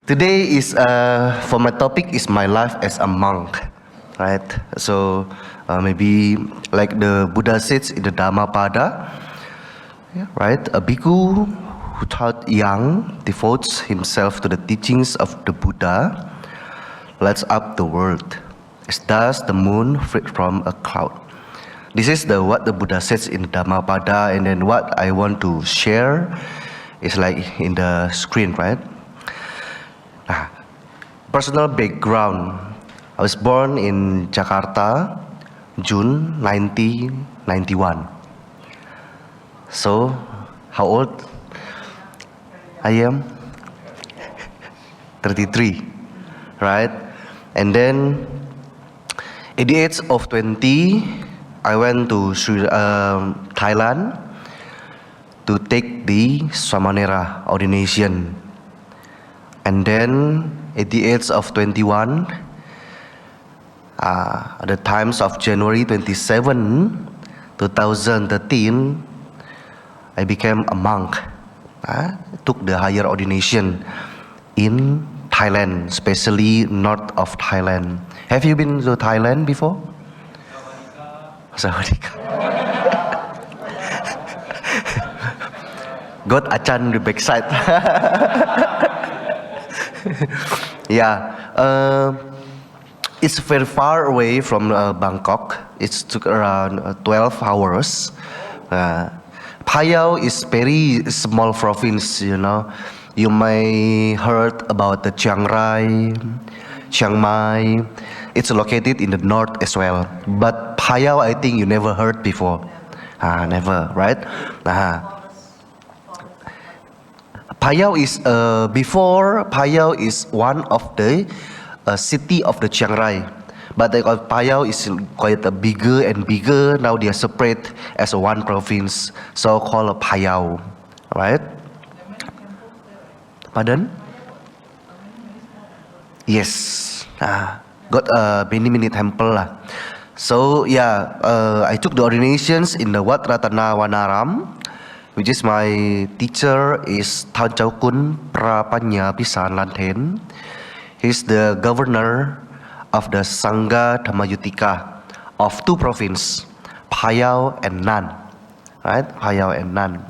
Today is for my topic is my life as a monk, right? So maybe like the Buddha says in the Dhammapada, right? A bhikkhu who taught young devotes himself to the teachings of the Buddha, lights up the world, as does the moon freed from a cloud. This is what the Buddha says in the Dhammapada, and then what I want to share is like in the screen, right? Personal background. I was born in Jakarta, June 1991. So, how old I am? 33, right? And then, at the age of 20, I went to Thailand to take the Samanera ordination. And then, at the age of 21, at the times of January 27, 2013, I became a monk. Took the higher ordination in Thailand, especially north of Thailand. Have you been to Thailand before? Sawadika. Got Achan the backside. Yeah, it's very far away from Bangkok. It took around 12 hours. Payao is very small province, you know. You may heard about the Chiang Rai, Chiang Mai. It's located in the north as well. But Payao, I think you never heard before. Never, right? Payao is before Payao is one of the city of the Chiang Rai, but Payao is quite bigger and bigger. Now they are separate as one province, so called Payao, right? Pardon? Yes, got many temple lah. So yeah, I took the ordinations in the Wat Ratana Wanaram, which is my teacher is Tan Chau Kun Prapanya Pisan Lanthen. He's the governor of the Sangha Dhammayutika of two provinces, Payao and Nan, right? Payao and Nan.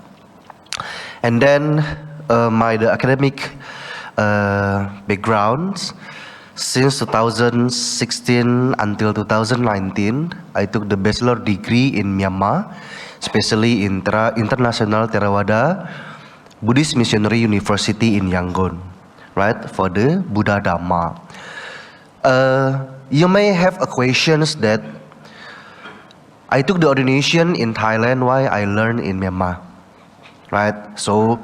And then the academic background, since 2016 until 2019, I took the bachelor degree in Myanmar, especially in International Theravada Buddhist Missionary University in Yangon, right, for the Buddha Dhamma. You may have a questions that I took the ordination in Thailand, why I learned in Myanmar, right? So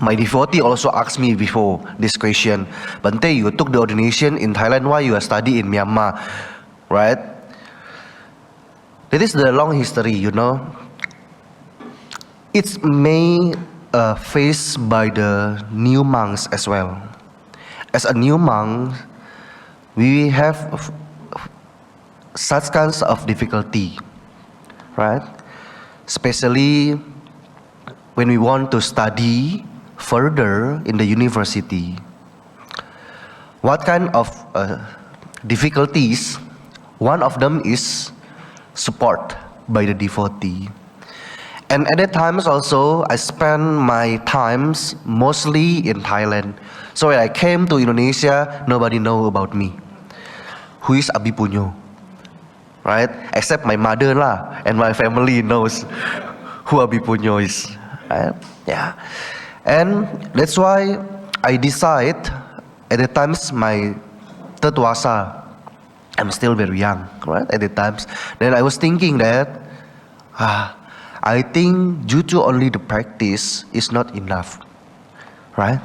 my devotee also asked me before this question, Bhante, you took the ordination in Thailand, why you are studying in Myanmar, right? That is the long history, you know. It's may faced by the new monks as well. As a new monk, we have such kinds of difficulty, right? Especially when we want to study further in the university. What kind of difficulties? One of them is support by the devotee. And at that times also, I spent my times mostly in Thailand. So when I came to Indonesia, nobody know about me. Who is Abhipunno, right? Except my mother lah, and my family knows who Abhipunno is, right? Yeah. And that's why I decide at the times my third wasa, I'm still very young, right, at the times. Then I was thinking that, I think due to only the practice is not enough, right?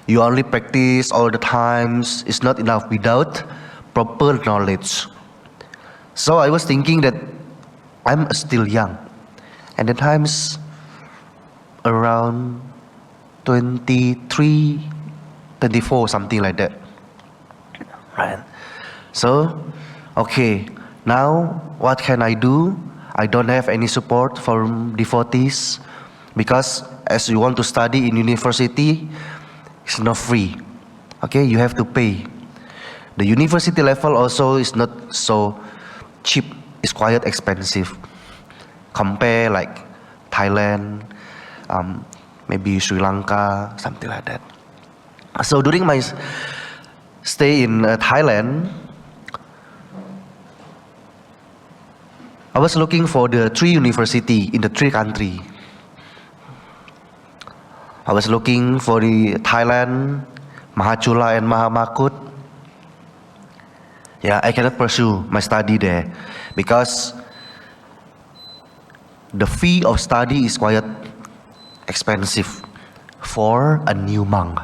You only practice all the times, it's not enough without proper knowledge. So I was thinking that I'm still young. At the times, around 23, 24, something like that, right? So, okay, now what can I do? I don't have any support from devotees because as you want to study in university, It's not free. Okay, you have to pay. The university level also is not so cheap. It's quite expensive. Compare like Thailand, maybe Sri Lanka, something like that. So during my stay in Thailand, I was looking for the 3 university in the 3 country. I was looking for the Thailand, Mahachula and Mahamakut. Yeah, I cannot pursue my study there because the fee of study is quite expensive for a new monk.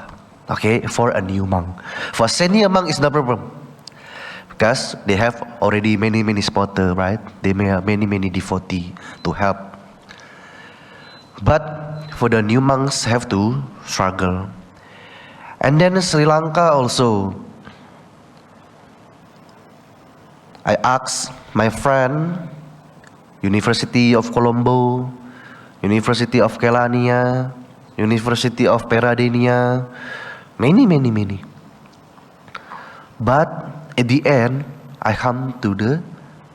Okay, for a new monk. For senior monk, it's no problem because they have already many supporters, right? They may have many devotees to help. But for the new monks, have to struggle. And then Sri Lanka also. I asked my friend, University of Colombo, University of Kelania, University of Peradeniya, many. But at the end, I come to the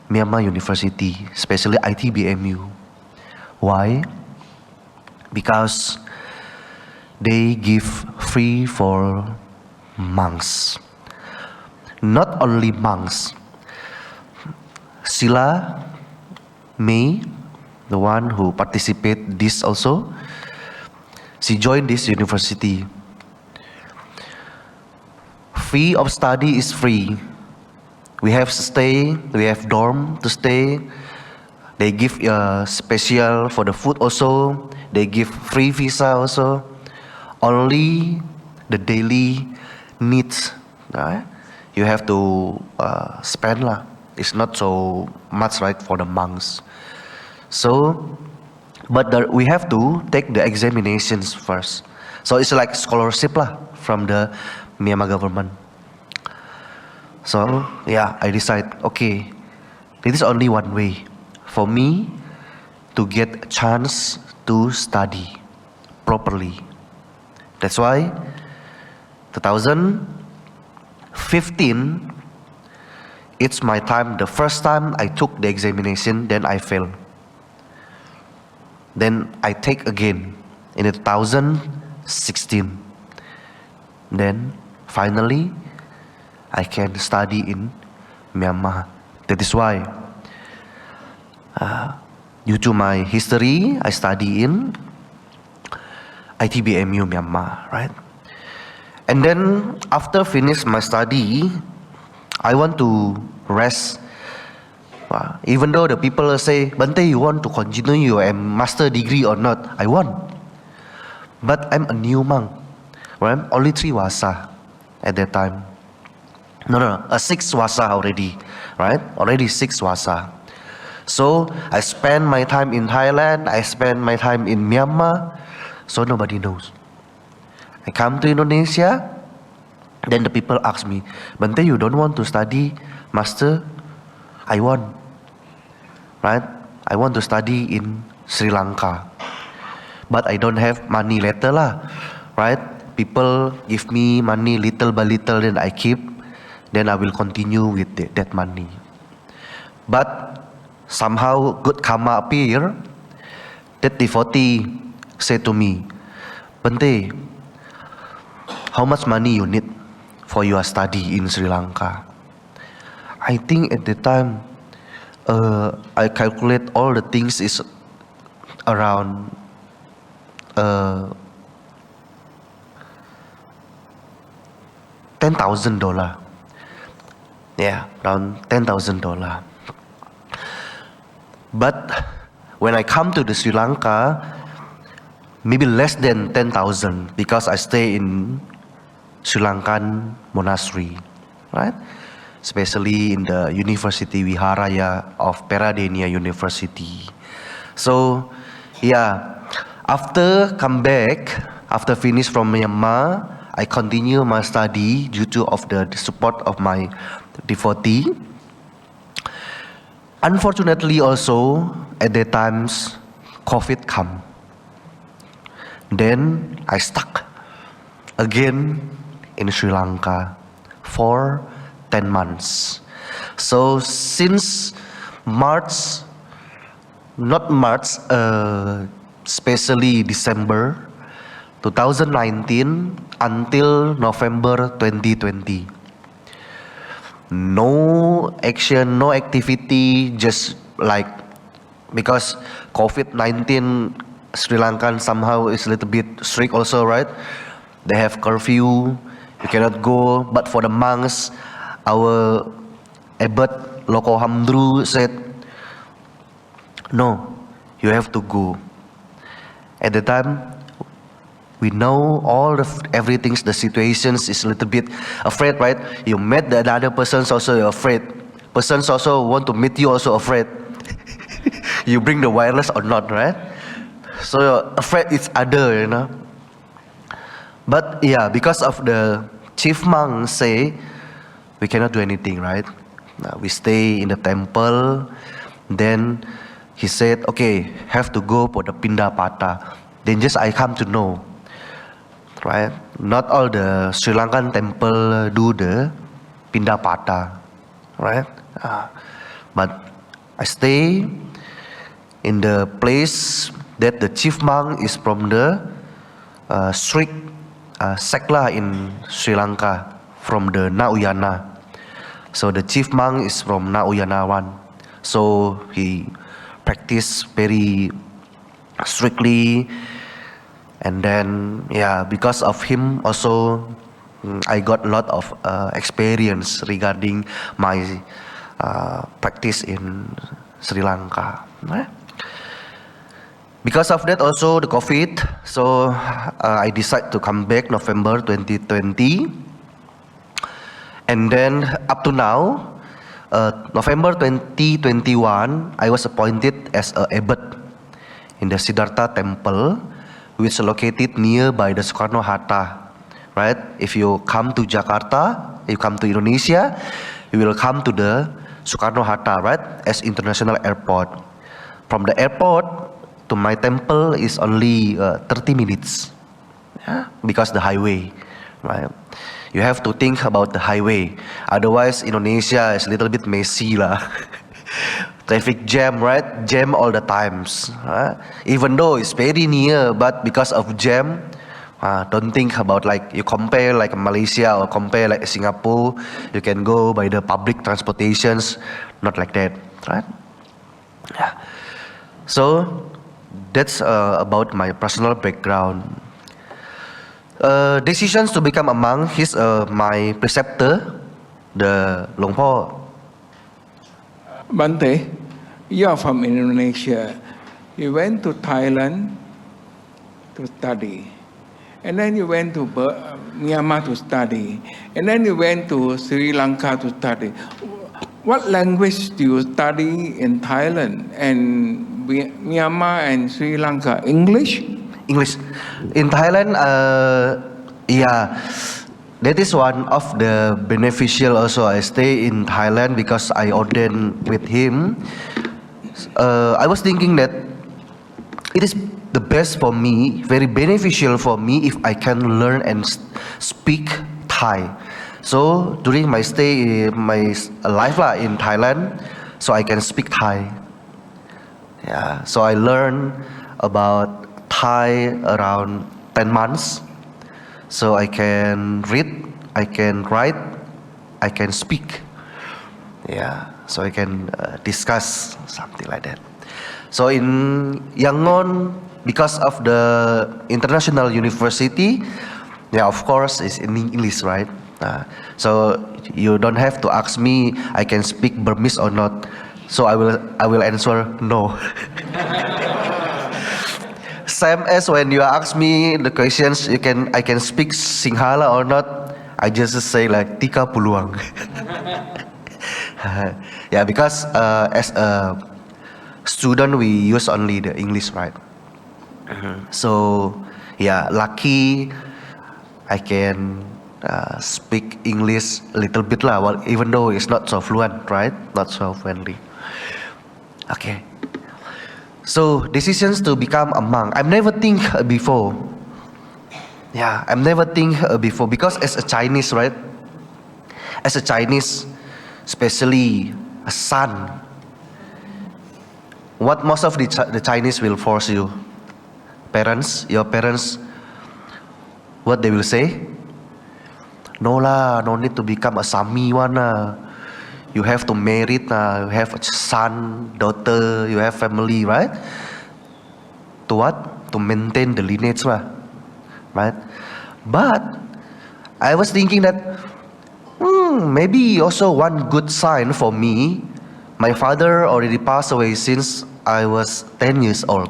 Myanmar University, especially ITBMU. Why? Because they give free for monks. Not only monks. Sila, May, the one who participate this also, she joined this university. Fee of study is free. We have stay, we have dorm to stay. They give special for the food also. They give free visa also. Only the daily needs, right? You have to spend lah. It's not so much right for the monks. So, but we have to take the examinations first. So it's like scholarship lah from the Myanmar government. So yeah, I decide, okay, it is only one way for me to get a chance to study properly. That's why 2015, it's my time, the first time I took the examination, then I failed. Then I take again in 2016. Then finally, I can study in Myanmar. That is why, due to my history, I study in ITBMU Myanmar, right? And then after finish my study, I want to rest. Even though the people say, Bhante, you want to continue your master degree or not? I want. But I'm a new monk, right? Only 3 wasa at that time. No, 6 wasa already, right? Already 6 wasa. So I spend my time in Thailand, I spend my time in Myanmar, so nobody knows. I come to Indonesia, then the people ask me, Bhante, you don't want to study master? I want, right? I want to study in Sri Lanka, but I don't have money later lah, right? People give me money little by little, then I keep, then I will continue with that money. But somehow good karma appear. That devotee said to me, Bhante, how much money you need for your study in Sri Lanka? I think at the time, I calculate all the things is around $10,000. Yeah, around $10,000. But when I come to the Sri Lanka, maybe less than 10,000 because I stay in Sri Lankan monastery, right? Especially in the University Vihara of Peradeniya University. So, yeah, after come back, after finish from Myanmar, I continue my study due to of the support of my devotee. Unfortunately also, at that times, COVID come. Then I stuck. again in Sri Lanka for 10 months. So since March, not March, especially December 2019 until November 2020. No action, no activity, just like, because COVID-19, Sri Lankan somehow is a little bit strict also, right? They have curfew, you cannot go. But for the monks, our abbot Loko Hamdru said, no, you have to go. At the time, we know all everything, the situations is a little bit afraid, right? You met the other persons also, you're afraid. Persons also want to meet you also afraid. You bring the wireless or not, right? So you're afraid each other, you know. But yeah, because of the chief monk say, we cannot do anything, right? We stay in the temple. Then he said, okay, have to go for the Pindapata. Then just I come to know, right? Not all the Sri Lankan temple do the Pindapata, right? But I stay in the place that the chief monk is from the strict Sekla in Sri Lanka, from the Nauyana. So the chief monk is from Nauyana one. So he practiced very strictly. And then, yeah, because of him also, I got a lot of experience regarding my practice in Sri Lanka. Because of that also the COVID, so I decided to come back November 2020. And then up to now, November 2021, I was appointed as an abbot in the Siddhartha Temple, which is located nearby the Soekarno-Hatta, right? If you come to Jakarta, you come to Indonesia, you will come to the Soekarno-Hatta, right? As international airport. From the airport to my temple is only 30 minutes, yeah? Because the highway, right? You have to think about the highway. Otherwise, Indonesia is a little bit messy lah. Traffic jam, right? Jam all the times. Even though it's very near, but because of jam, don't think about like you compare like Malaysia or compare like Singapore. You can go by the public transportations, not like that, right? Yeah. So that's about my personal background. Decisions to become a monk. He's my preceptor, the Long Po. Bhante, you are from Indonesia. You went to Thailand to study. And then you went to Myanmar to study. And then you went to Sri Lanka to study. What language do you study in Thailand and Myanmar and Sri Lanka? English? English. In Thailand, yeah, that is one of the beneficial also. I stay in Thailand because I ordained with him. I was thinking that it is the best for me, very beneficial for me if I can learn and speak Thai. So during my stay, my life in Thailand, so I can speak Thai. Yeah, so I learned about Thai around 10 months. So I can read, I can write, I can speak. Yeah, so I can discuss something like that. So in Yangon, because of the international university, yeah, of course, it's in English, right? So you don't have to ask me, I can speak Burmese or not. So I will answer no. Same as when you ask me the questions, I can speak Sinhala or not. I just say like tika puluang. Yeah, because as a student we use only the English, right? So yeah, lucky I can speak English a little bit lah. Well, even though it's not so fluent, right? Not so friendly. Okay. So decisions to become a monk. I've never think before. Yeah, I've never think before, because as a Chinese, right? As a Chinese, especially a son, what most of the Chinese will force you? Parents, your parents, what they will say? No lah, no need to become a Sami one lah. You have to marry, you have a son, daughter, you have family, right? To what? To maintain the lineage lah, right? But I was thinking that maybe also one good sign for me. My father already passed away since I was 10 years old.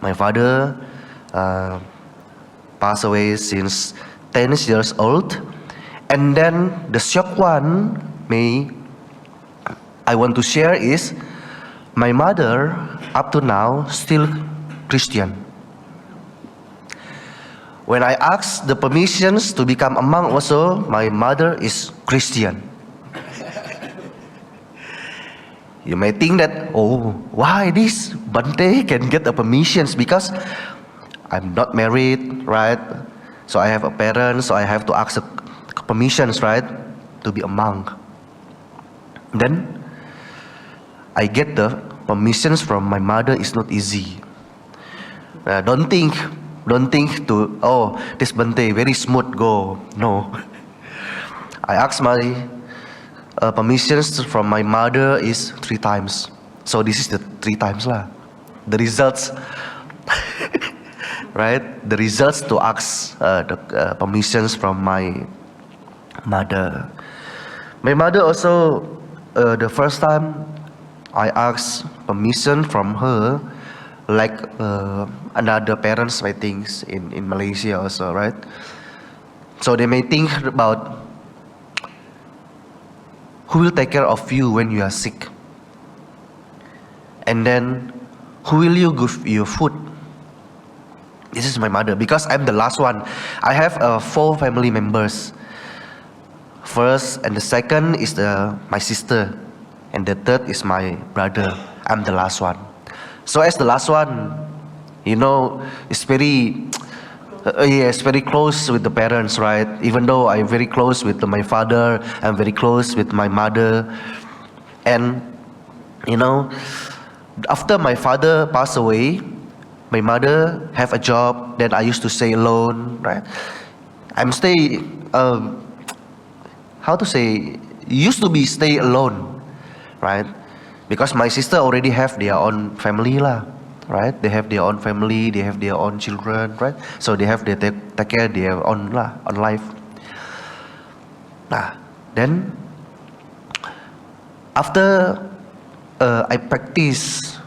My father passed away since 10 years old. And then the shock one I want to share is my mother up to now still Christian. When I asked the permissions to become a monk also, my mother is Christian. You may think that, oh, why this Bhante can get the permissions? Because I'm not married, right? So I have a parent, so I have to ask the permissions, right? To be a monk. Then I get the permissions from my mother. Is not easy. Don't think to, oh, this Bhante very smooth go. No. I asked my permissions from my mother is 3 times. So this is the 3 times lah. The results, right? The results to ask the permissions from my mother. My mother also, the first time I asked permission from her, like another parents may think in Malaysia also, right? So they may think about who will take care of you when you are sick, and then who will you give you food. This is my mother, because I'm the last one. I have 4 family members. First and the second is my sister, and the third is my brother. I'm the last one. So as the last one, you know, it's very close with the parents, right? Even though I'm very close with my father, I'm very close with my mother. And, you know, after my father passed away, my mother have a job, then I used to stay alone, right? I'm stay, used to be stay alone, right? Because my sister already have their own family lah, right? They have their own family, they have their own children, right? So they have to take care of their own life. Then after I practice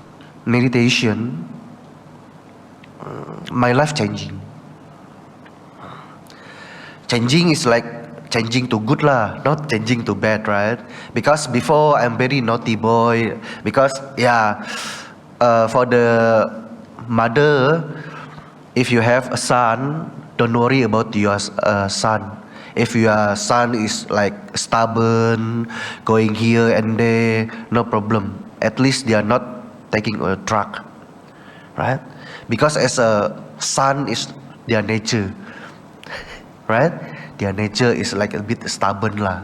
meditation, my life changing. Changing is like changing to good lah, not changing to bad, right? Because before I'm very naughty boy. Because for the mother, if you have a son, don't worry about your son. If your son is like stubborn, going here and there, no problem. At least they are not taking a drug, right? Because as a son is their nature, right? Their nature is like a bit stubborn lah,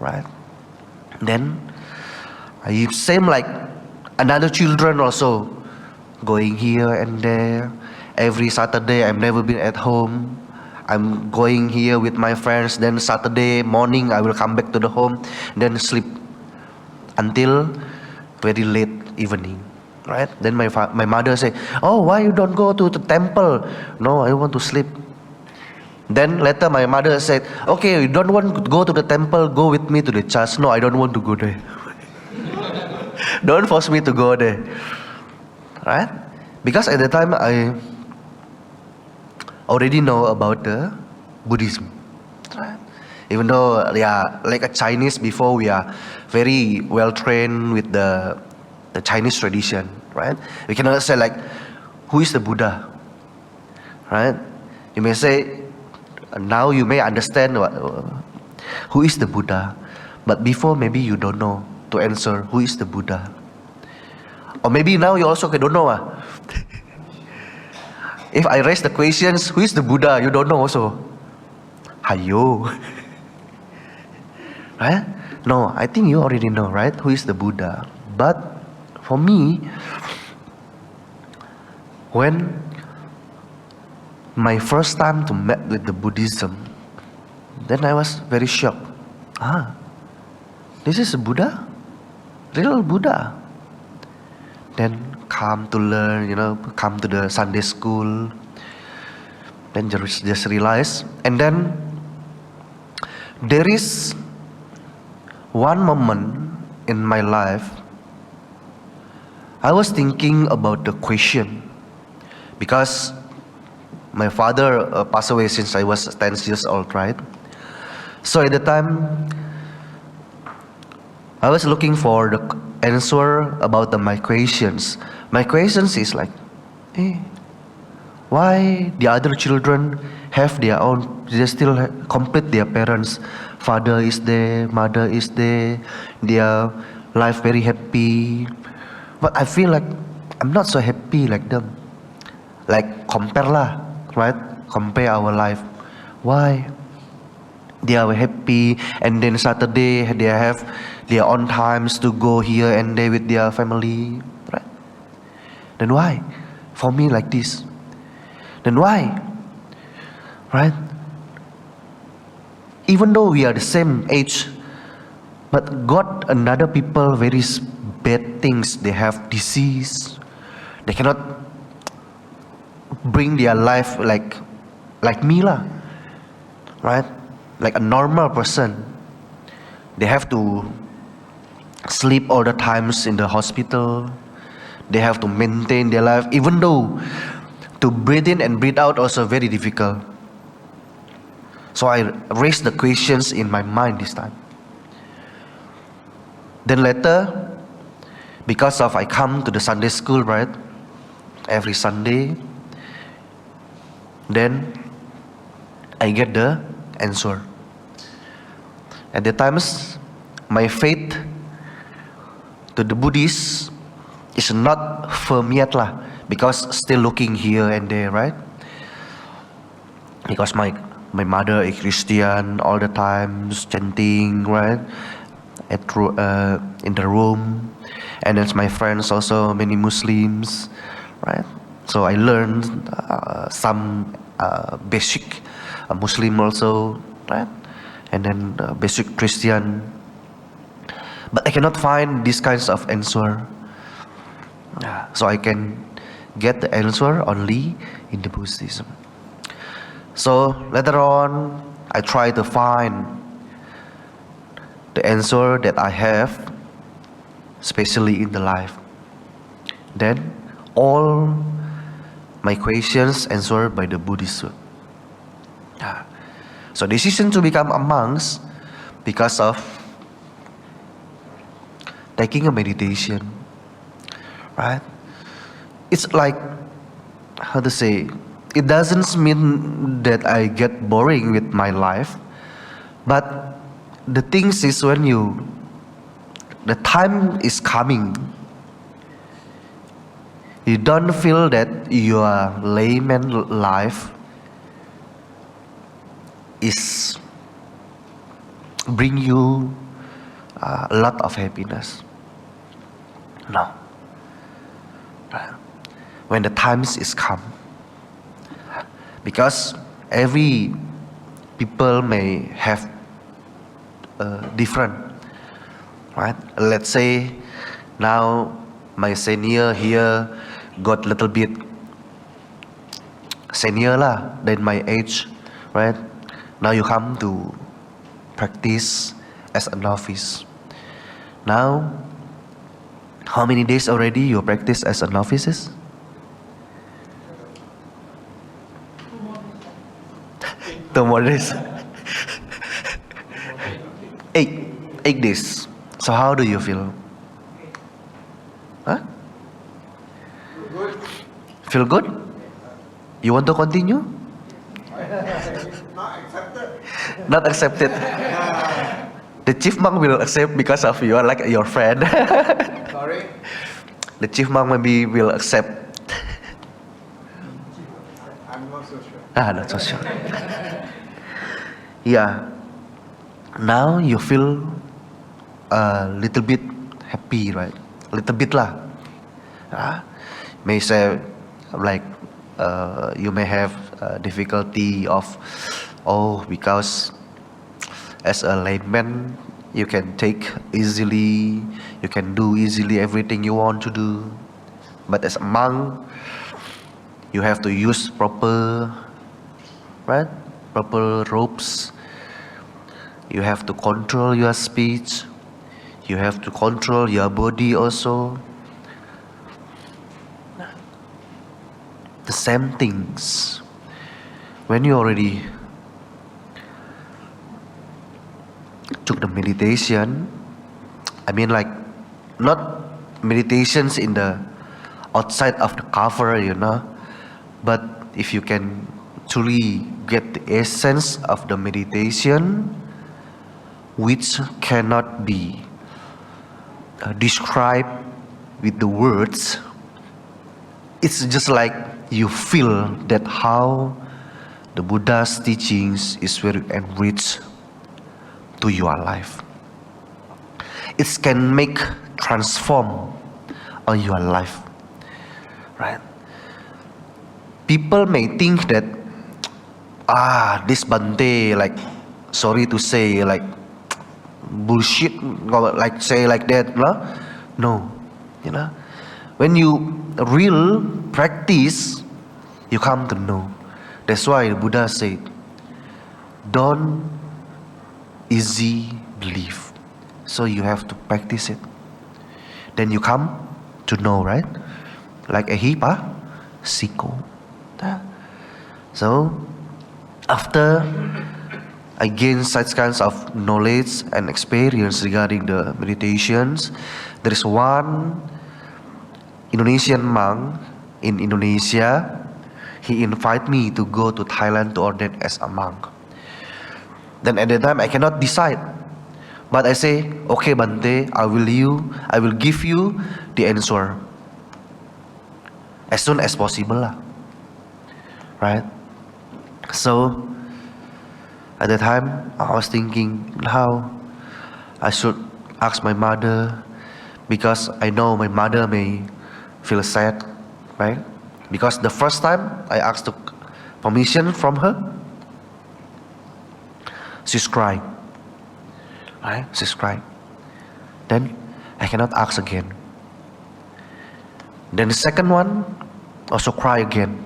right? Then same like another children also, going here and there. Every Saturday I've never been at home. I'm going here with my friends. Then Saturday morning I will come back to the home, then sleep until very late evening, right? Then my mother say, oh, why you don't go to the temple? No, I want to sleep. Then later my mother said, okay, you don't want to go to the temple, go with me to the church. No, I don't want to go there. Don't force me to go there, right? Because at the time I already know about the Buddhism, right? Even though like a Chinese, before we are very well trained with the Chinese tradition, right? We cannot say like, who is the Buddha, right? You may say, now you may understand who is the Buddha, but before maybe you don't know to answer who is the Buddha. Or maybe now you also don't know. if I raise the questions, who is the Buddha? You don't know also. Hayo. Right? No, I think you already know, right? Who is the Buddha? But for me, when my first time to meet with the Buddhism, then I was very shocked. This is a Buddha? Real Buddha? Then come to learn, come to the Sunday school. Then just realize. And then there is one moment in my life, I was thinking about the question. Because my father passed away since I was 10 years old, right? So at the time, I was looking for the answer about my questions. My questions is like, why the other children have their own, they still complete their parents. Father is there, mother is there, their life very happy. But I feel like I'm not so happy like them. Like compare lah, right? Compare our life. Why? They are happy, and then Saturday they have their own times to go here and there with their family, right? Then why? For me like this. Then why? Right? Even though we are the same age, but God, another people, very bad things. They have disease. They cannot bring their life like me lah, right? Like a normal person. They have to sleep all the times in the hospital. They have to maintain their life, even though to breathe in and breathe out also very difficult. So I raised the questions in my mind this time. Then later, because of I come to the Sunday school, right? Every Sunday, then I get the answer. At the times, my faith to the Buddhists is not firm yet lah, because still looking here and there, right? Because my mother is Christian all the time, chanting, right? In the room, and then my friends also many Muslims, right? So I learned some basic Muslim also, right? And then basic Christian. But I cannot find these kinds of answer. So I can get the answer only in the Buddhism. So later on, I try to find the answer that I have, especially in the life. Then all my questions answered by the Buddhism. So decision to become a monk because of taking a meditation, right? It's like, how to say, it doesn't mean that I get boring with my life, but the thing is when the time is coming, you don't feel that your layman life is bring you a lot of happiness. No. When the times is come, because every people may have different, right? Let's say now my senior here got little bit senior lah than my age, right? Now you come to practice as a novice. Now, how many days already you practice as a novice? 2 more days. 8 days. So how do you feel? Huh? Feel good? You want to continue? Not accepted. The chief monk will accept because of you are like your friend. Sorry? The chief monk maybe will accept. Not so sure. Yeah. Now you feel a little bit happy, right? Little bit lah. May say like you may have difficulty of because as a layman you can take easily, you can do easily everything you want to do, but as a monk you have to use proper robes. You have to control your speech, you have to control your body also. The same things when you already took the meditation. I mean, like, not meditations in the outside of the cover, but if you can truly get the essence of the meditation, which cannot be described with the words, it's just like you feel that how the Buddha's teachings is very enriched to your life. It can make transform on your life, right? People may think that this Bhante, like, sorry to say, like bullshit, like say like that, no, when you real practice, you come to know. That's why the Buddha said, don't easy believe. So you have to practice it. Then you come to know, right? Like a hipa, siko. So after I gain such kinds of knowledge and experience regarding the meditations, there is one Indonesian monk in Indonesia. He invited me to go to Thailand to ordain as a monk. Then at the time I cannot decide, but I say, okay Bhante, I will give you the answer as soon as possible lah. Right? So at the time I was thinking how I should ask my mother, because I know my mother may feel sad, right? Because the first time I asked permission from her, she's crying, right? She's crying. Then I cannot ask again. Then the second one also cry again.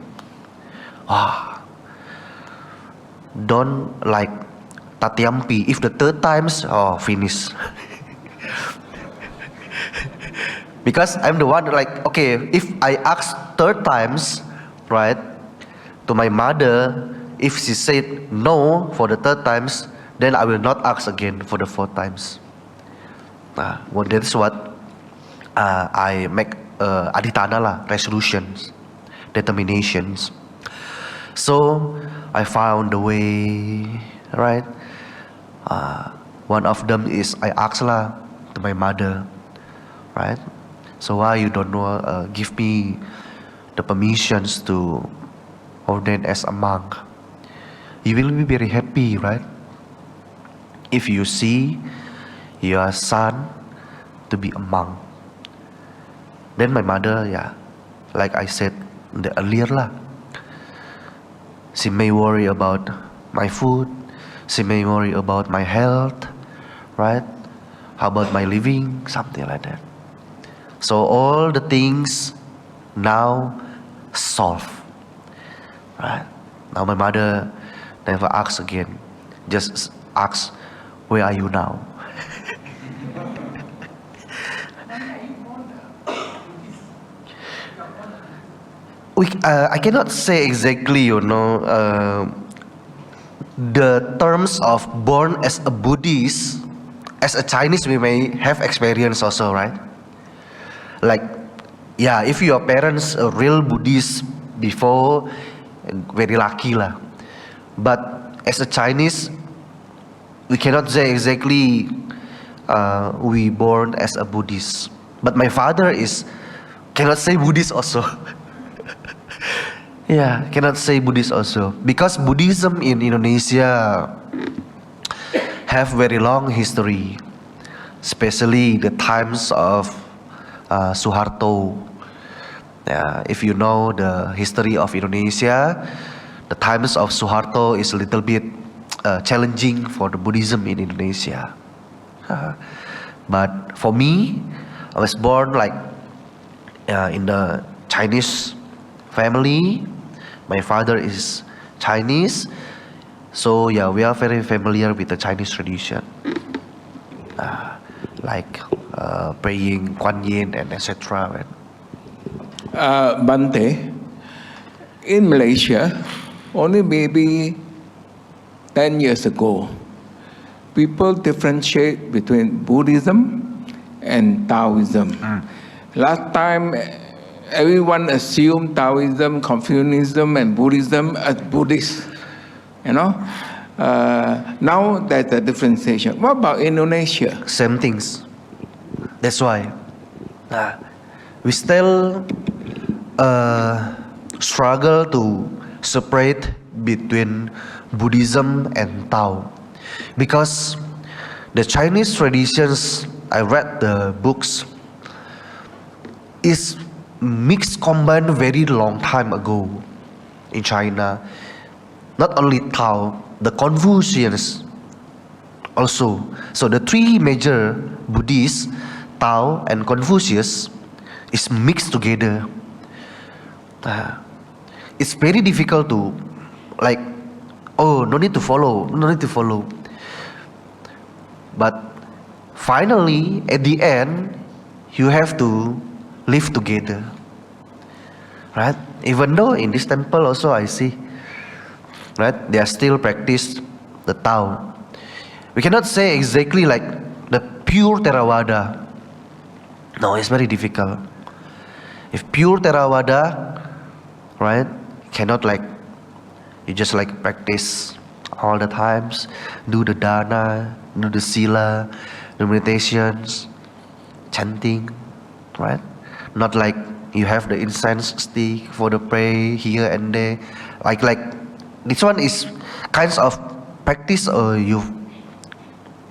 Don't like Tatyampi. If the third times, finish. Because I'm the one like, okay, if I ask third times, right, to my mother, if she said no for the third times, then I will not ask again for the fourth times. Well, that's what I make adhitthana lah, resolutions, determinations. So I found the way, right? One of them is I asked lah to my mother, right? So why you don't know, give me the permissions to ordain as a monk? You will be very happy, right? If you see your son to be a monk. Then my mother, like I said earlier lah, she may worry about my food, she may worry about my health, right? How about my living, something like that. So all the things now solved, right? Now my mother never asks again, just asks, where are you now? I cannot say exactly, the terms of born as a Buddhist. As a Chinese, we may have experience also, right? Like, if your parents are real Buddhist before, very lucky lah. But as a Chinese, we cannot say exactly we born as a Buddhist. But my father cannot say Buddhist also. Yeah, cannot say Buddhist also because Buddhism in Indonesia have very long history, especially the times of Suharto. If you know the history of Indonesia, the times of Suharto is a little bit challenging for the Buddhism in Indonesia. But for me, I was born like in the Chinese family. My father is Chinese, so yeah, we are very familiar with the Chinese tradition, like praying Kuan Yin and etc. Bhante, in Malaysia, only maybe 10 years ago, people differentiate between Buddhism and Taoism. Last time, everyone assumed Taoism, Confucianism, and Buddhism as Buddhist. You know, now there's a differentiation. What about Indonesia? Same things. That's why we still struggle to separate between Buddhism and Tao, because the Chinese traditions, I read the books, is mixed combined very long time ago in China. Not only Tao, the Confucians also. So the three major Buddhists, Tao and Confucius, is mixed together. It's very difficult to like, oh, no need to follow. But finally, at the end, you have to live together, right? Even though in this temple also I see, right, they are still practice the Tao. We cannot say exactly like the pure Theravada. No, it's very difficult. If pure Theravada, right, cannot like, you just like practice all the times, do the dana, do the sila, the meditations, chanting, right? Not like you have the incense stick for the pray here and there. Like this one is kinds of practice you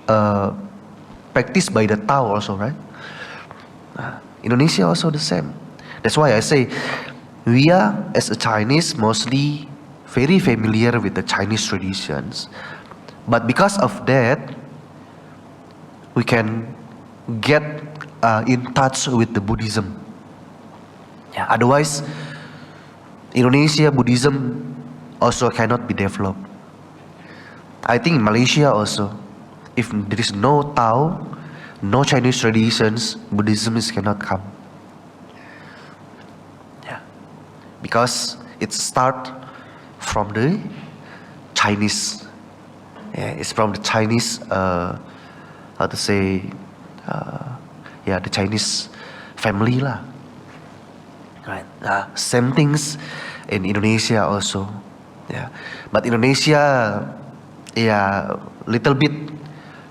practice by the Tao also, right? Indonesia also the same. That's why I say we are, as a Chinese, mostly very familiar with the Chinese traditions. But because of that, we can get in touch with the Buddhism. Yeah, otherwise, Indonesia Buddhism also cannot be developed. I think in Malaysia also, if there is no Tao, no Chinese traditions, Buddhism cannot come. Yeah, because it starts from the Chinese. Yeah, it's from the Chinese. How to say? The Chinese family lah. Right. Same things in Indonesia also. Yeah, but Indonesia, little bit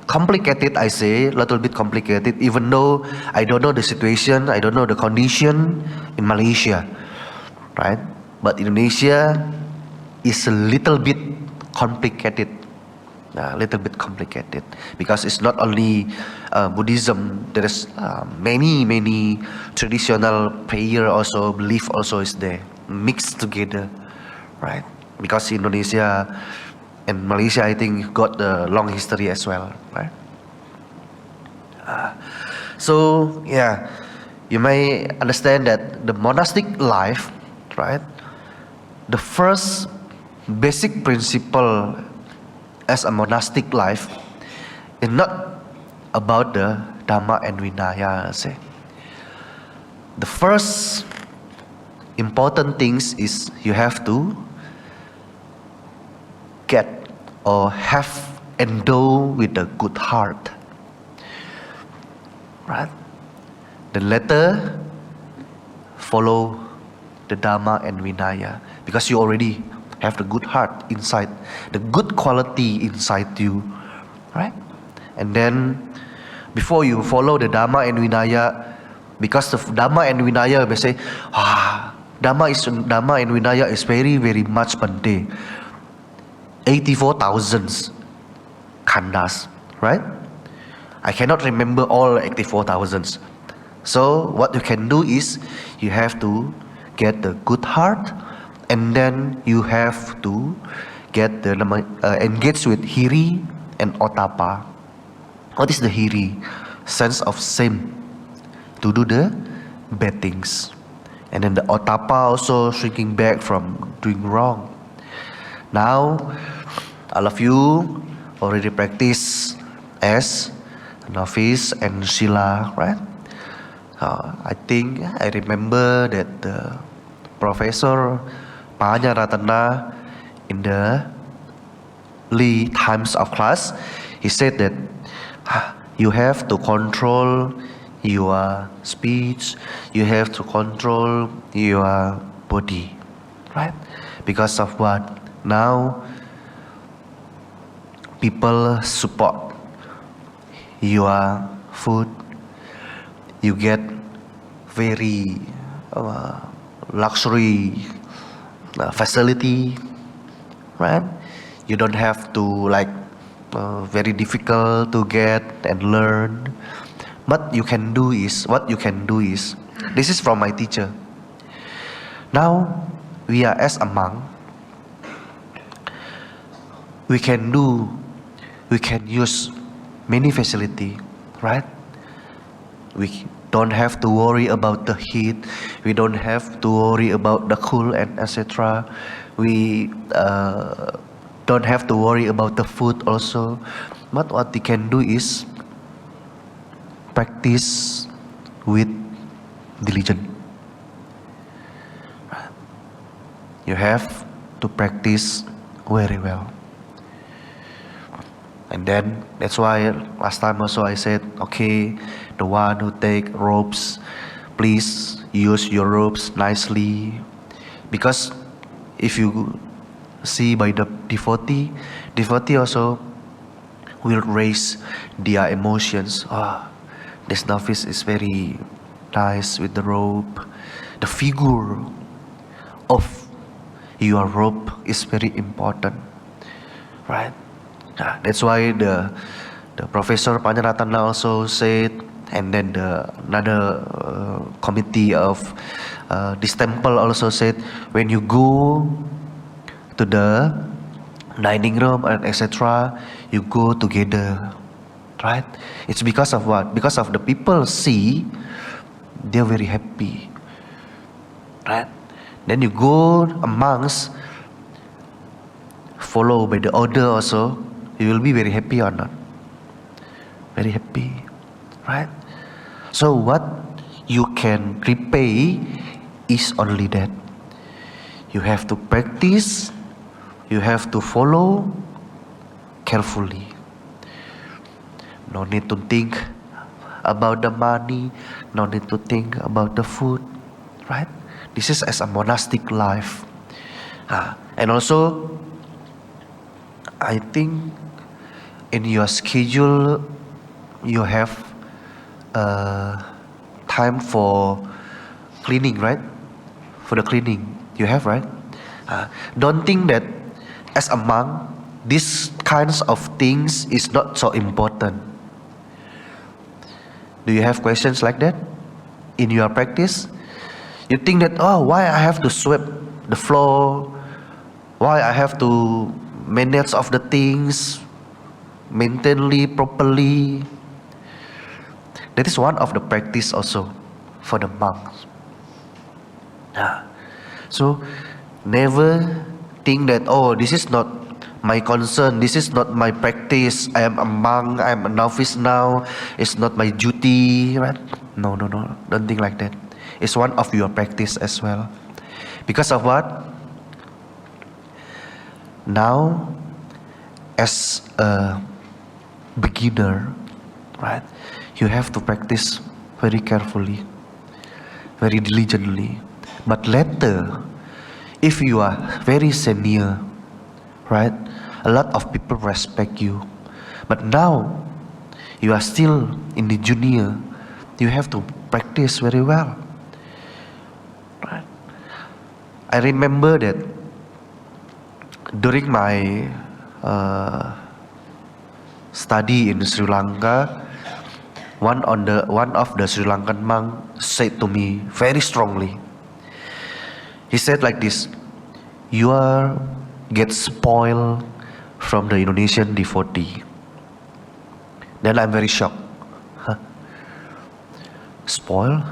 complicated. I say little bit complicated. Even though I don't know the situation, I don't know the condition in Malaysia, right? But Indonesia is a little bit complicated. Because it's not only Buddhism. There is many traditional prayer also, belief also is there, mixed together, right? Because Indonesia and Malaysia, I think, got the long history as well, right? So yeah, you may understand that the monastic life, right? The first basic principle as a monastic life is not about the Dhamma and Vinaya. I say the first important things is you have to get or have endowed with a good heart, right? Then later follow the Dhamma and Vinaya, because you already have the good heart inside, the good quality inside you, right? And then before you follow the Dhamma and Vinaya, because the Dhamma and Vinaya may say, Dhamma and Vinaya is very, very much Bhante. 84,000 khandas, right? I cannot remember all 84,000. So what you can do is you have to get the good heart, and then you have to get the engage with hiri and otapa. What is the hiri? Sense of shame to do the bad things, and then the otapa also shrinking back from doing wrong. Now all of you already practice as novice and Shila, right? I think I remember that the Professor Panyaratana in the early times of class, he said that you have to control your speech, you have to control your body, right? Because of what? Now people support your food, you get very luxury facility, right? You don't have to very difficult to get and learn. What you can do is, this is from my teacher. Now we are as a monk, we can use many facility, right? We don't have to worry about the heat, we don't have to worry about the cool and etc. We don't have to worry about the food also. But what we can do is practice with diligence. You have to practice very well. And then that's why last time also I said, okay, the one who take robes, please use your robes nicely. Because if you see by the devotee also will raise their emotions. This novice is very nice with the robe. The figure of your robe is very important, right? That's why the Professor Panyaratana also said, and then another committee of this temple also said, when you go to the dining room and etc., you go together, right? It's because of what? Because of the people see, they're very happy, right? Then you go amongst, follow by the order also, you will be very happy or not? Very happy, right? So what you can repay is only that. You have to practice, you have to follow carefully. No need to think about the money, no need to think about the food, right? This is as a monastic life. And also, I think in your schedule, you have time for cleaning, right? For the cleaning, you have, right? Don't think that as a monk, these kinds of things is not so important. Do you have questions like that in your practice? You think that, why I have to sweep the floor? Why I have to manage of the things, maintainly, properly? That is one of the practice also for the monks. So never think that, this is not my concern, this is not my practice, I am a monk, I am a novice now, it's not my duty, right? No, don't think like that. It's one of your practice as well. Because of what? Now, as a beginner, right, you have to practice very carefully, very diligently. But later, if you are very senior, right, a lot of people respect you. But now, you are still in the junior, you have to practice very well, right? I remember that during my study in Sri Lanka, one of the Sri Lankan monk said to me very strongly. He said like this: "You are get spoiled from the Indonesian devotee." Then I'm very shocked. Huh? Spoil?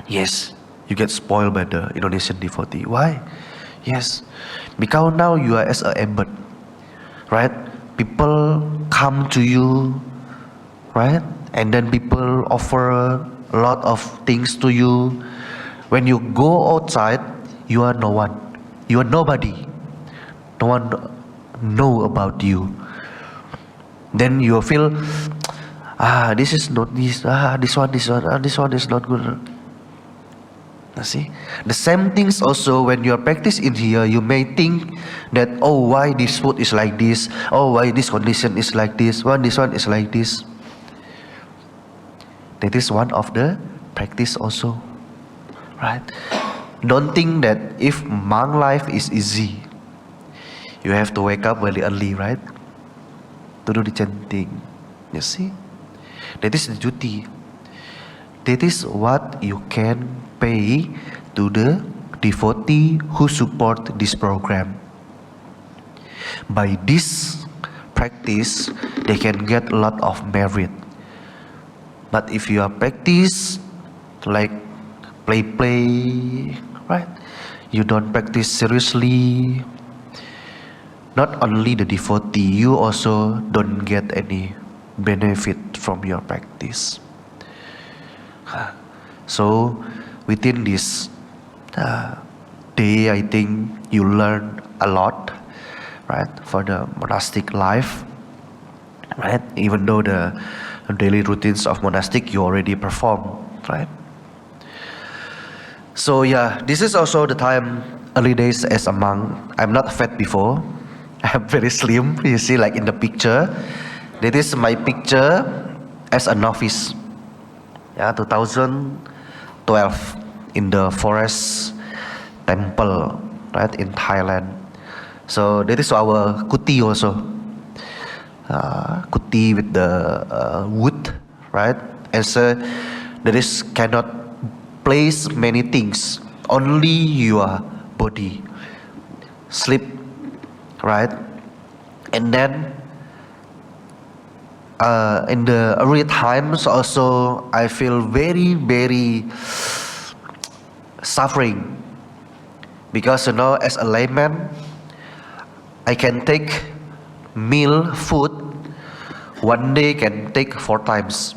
Yes, you get spoiled by the Indonesian devotee. Why? Yes, because now you are as a abbot, right? People come to you, right? And then people offer a lot of things to you. When you go outside, you are no one. You are nobody. No one know about you. Then you feel, this is not this. This one is not good. You see, the same things also when you are practice in here, you may think that, oh, why this food is like this? Oh, why this condition is like this? Why this one is like this? That is one of the practice also, right? Don't think that if monk life is easy, you have to wake up very early, right? To do the chanting. You see, that is the duty. That is what you can pay to the devotee who support this program. By this practice, they can get a lot of merit. But if you are practice like play, right? You don't practice seriously. Not only the devotee, you also don't get any benefit from your practice. So within this day, I think you learn a lot, right? For the monastic life, right? Even though the daily routines of monastic you already perform, right? So yeah, this is also the time, early days as a monk. I'm not fat before. I'm very slim. You see, like in the picture. That is my picture as a novice. Yeah, 2012 in the forest temple, right, in Thailand. So that is our kuti also. Kuti with the wood, right? And so there is cannot place many things, only your body. Sleep, right? And then in the early times also, I feel very, very suffering. Because as a layman, I can take food, one day can take 4 times,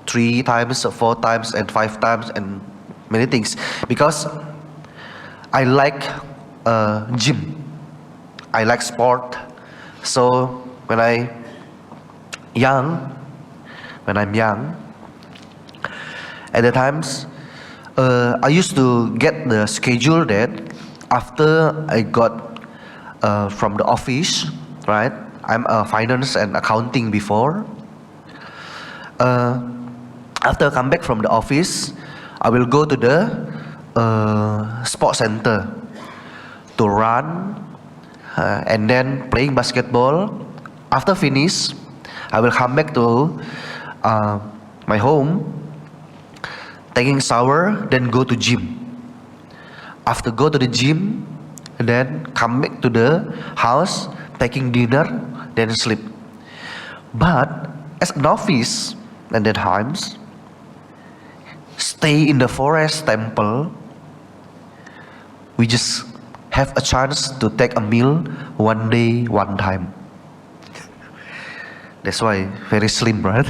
3 times, 4 times, and 5 times, and many things. Because I like gym, I like sport. So when I'm young, at the times, I used to get the schedule that after I got from the office, right? I'm a finance and accounting before. After I come back from the office, I will go to the sports center to run and then playing basketball. After finish, I will come back to my home, taking shower, then go to gym. After go to the gym, and then come back to the house, taking dinner, then sleep. But as a novice at that times, stay in the forest temple, we just have a chance to take a meal one day, one time. That's why very slim, right?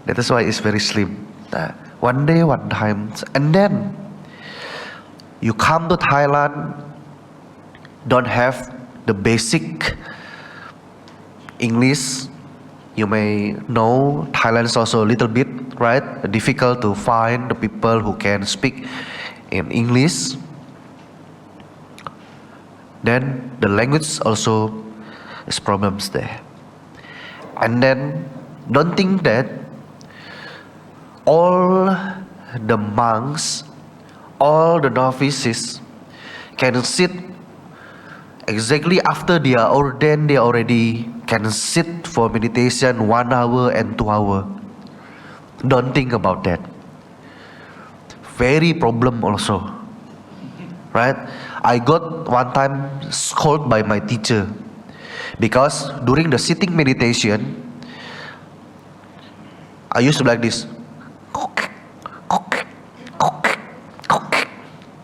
That is why it's very slim. One day, one time. And then you come to Thailand, don't have the basic English. You may know Thailand is also a little bit, right? Difficult to find the people who can speak in English. Then the language also is problems there. And then don't think that all the monks, all the novices can sit exactly after they are ordained, they already can sit for meditation 1 hour and 2 hours. Don't think about that. Very problem also. Right? I got one time scolded by my teacher because during the sitting meditation, I used to be like this.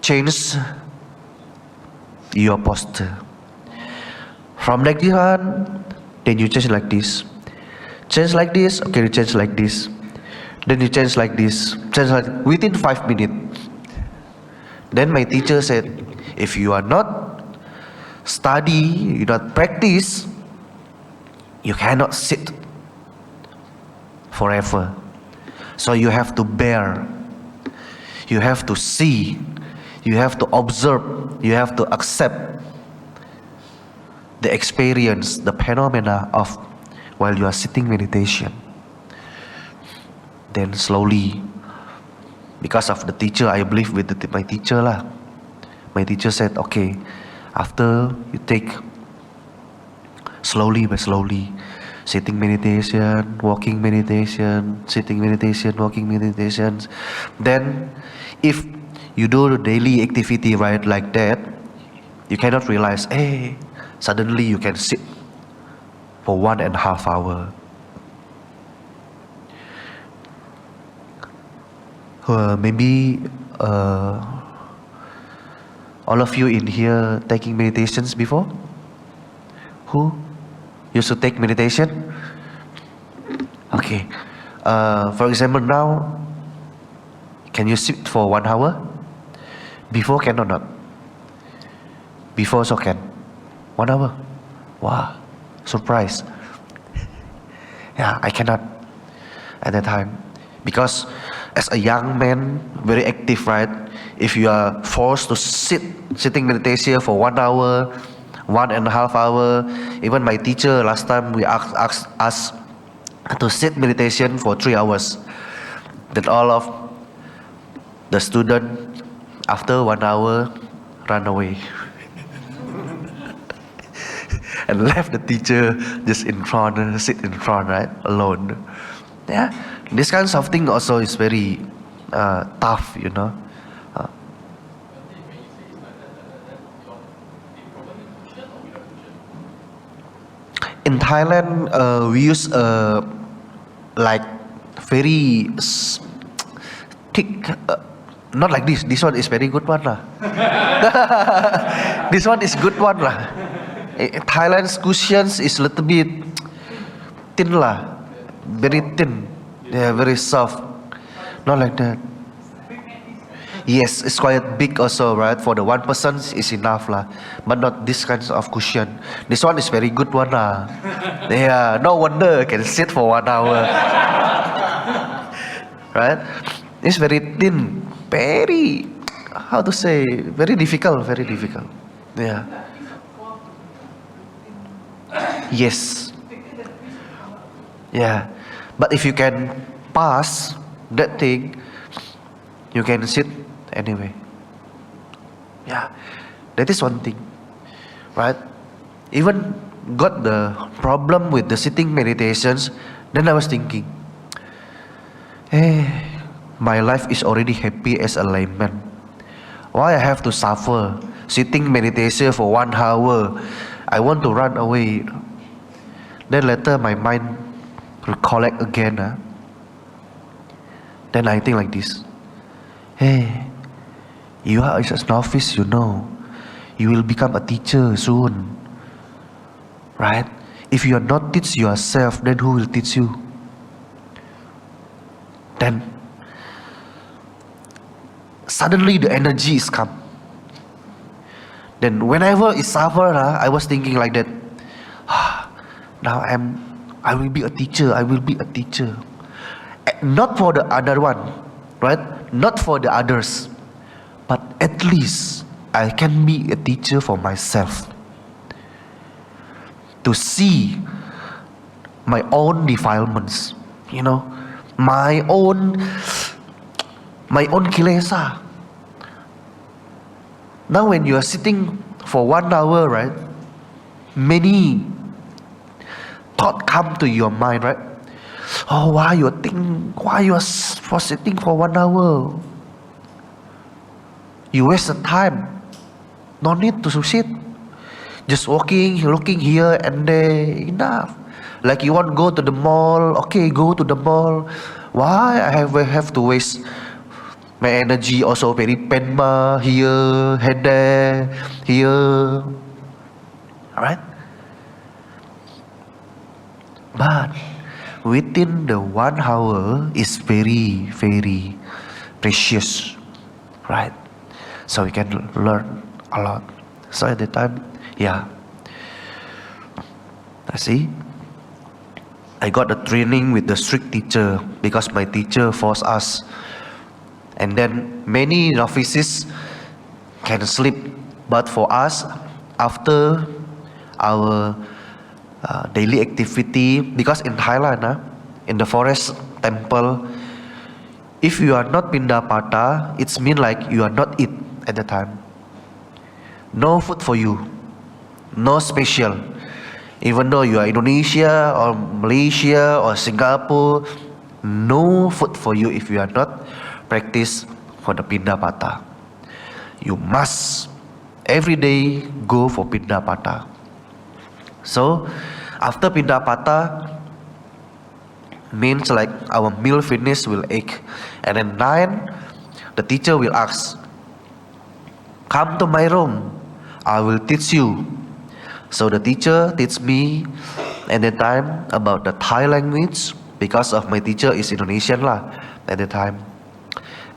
Change your posture. From like this one, then you change like this. Change like this, okay, you change like this. Then you change like this. Change like within 5 minutes. Then my teacher said, if you are not study, you not practice, you cannot sit forever. So you have to bear. You have to see. You have to observe. You have to accept the experience, the phenomena of while you are sitting meditation. Then slowly, because of the teacher, I believe with my teacher lah. My teacher said, okay, after you take slowly by slowly, sitting meditation, walking meditation, sitting meditation, walking meditations. Then, if you do the daily activity right like that, you cannot realize, hey, suddenly you can sit for 1.5 hours. Maybe all of you in here taking meditations before? Who used to take meditation? Okay. For example, now, can you sit for 1 hour? Before can or not? Before also can. 1 hour. Wow, surprise. Yeah, I cannot at that time. Because as a young man, very active, right? If you are forced to sitting meditation for 1 hour, 1.5 hours, even my teacher last time we asked us to sit meditation for 3 hours. Then all of the student after 1 hour run away and left the teacher just in front, sit in front, right, alone. Yeah, this kind of thing also is very tough, you know. In Thailand, we use like very thick, not like this. This one is very good one lah. This one is good one lah. Thailand's cushions is little bit thin lah, very thin. Yeah, very soft. Not like that. Yes, it's quite big also, right? For the 1 person is enough lah, but not this kind of cushion. This one is very good one lah. Yeah, no wonder can sit for 1 hour. Right? It's very thin, very, how to say, very difficult, very difficult. Yeah. Yes. Yeah. But if you can pass that thing, you can sit anyway. Yeah. That is one thing. Right? Even got the problem with the sitting meditations, then I was thinking, hey, my life is already happy as a layman. Why I have to suffer sitting meditation for 1 hour? I want to run away. Then later my mind recollect again. Then I think like this. Hey, you are a novice, you know. You will become a teacher soon. Right? If you are not teach yourself, then who will teach you? Then suddenly the energy is come. Then whenever it suffer, I was thinking like that. Now I will be a teacher. I will be a teacher. Not for the other one, right? Not for the others, but at least I can be a teacher for myself. To see my own defilements, you know, my own my own kilesa. Now when you are sitting for 1 hour, right, many thoughts come to your mind, right? Oh, why you are for sitting for 1 hour? You waste the time. No need to sit. Just walking, looking here and there, enough. Like you want to go to the mall, okay, go to the mall. Why I have to waste my energy also very penma here, head there, here. Alright? But within the 1 hour is very, very precious. Right? So we can learn a lot. So at the time, yeah. I see. I got a training with the strict teacher because my teacher forced us. And then many novices can sleep. But for us, after our daily activity, because in Thailand, in the forest temple, if you are not pindapata, it's mean like you are not eat at the time. No food for you. No special. Even though you are Indonesia or Malaysia or Singapore, no food for you if you are not practice for the pindapata. You must every day go for pindapata. So after pindapata means like our meal finish will ache, and then 9 the teacher will ask, come to my room, I will teach you. So the teacher teach me at the time about the Thai language, because of my teacher is Indonesian lah at the time.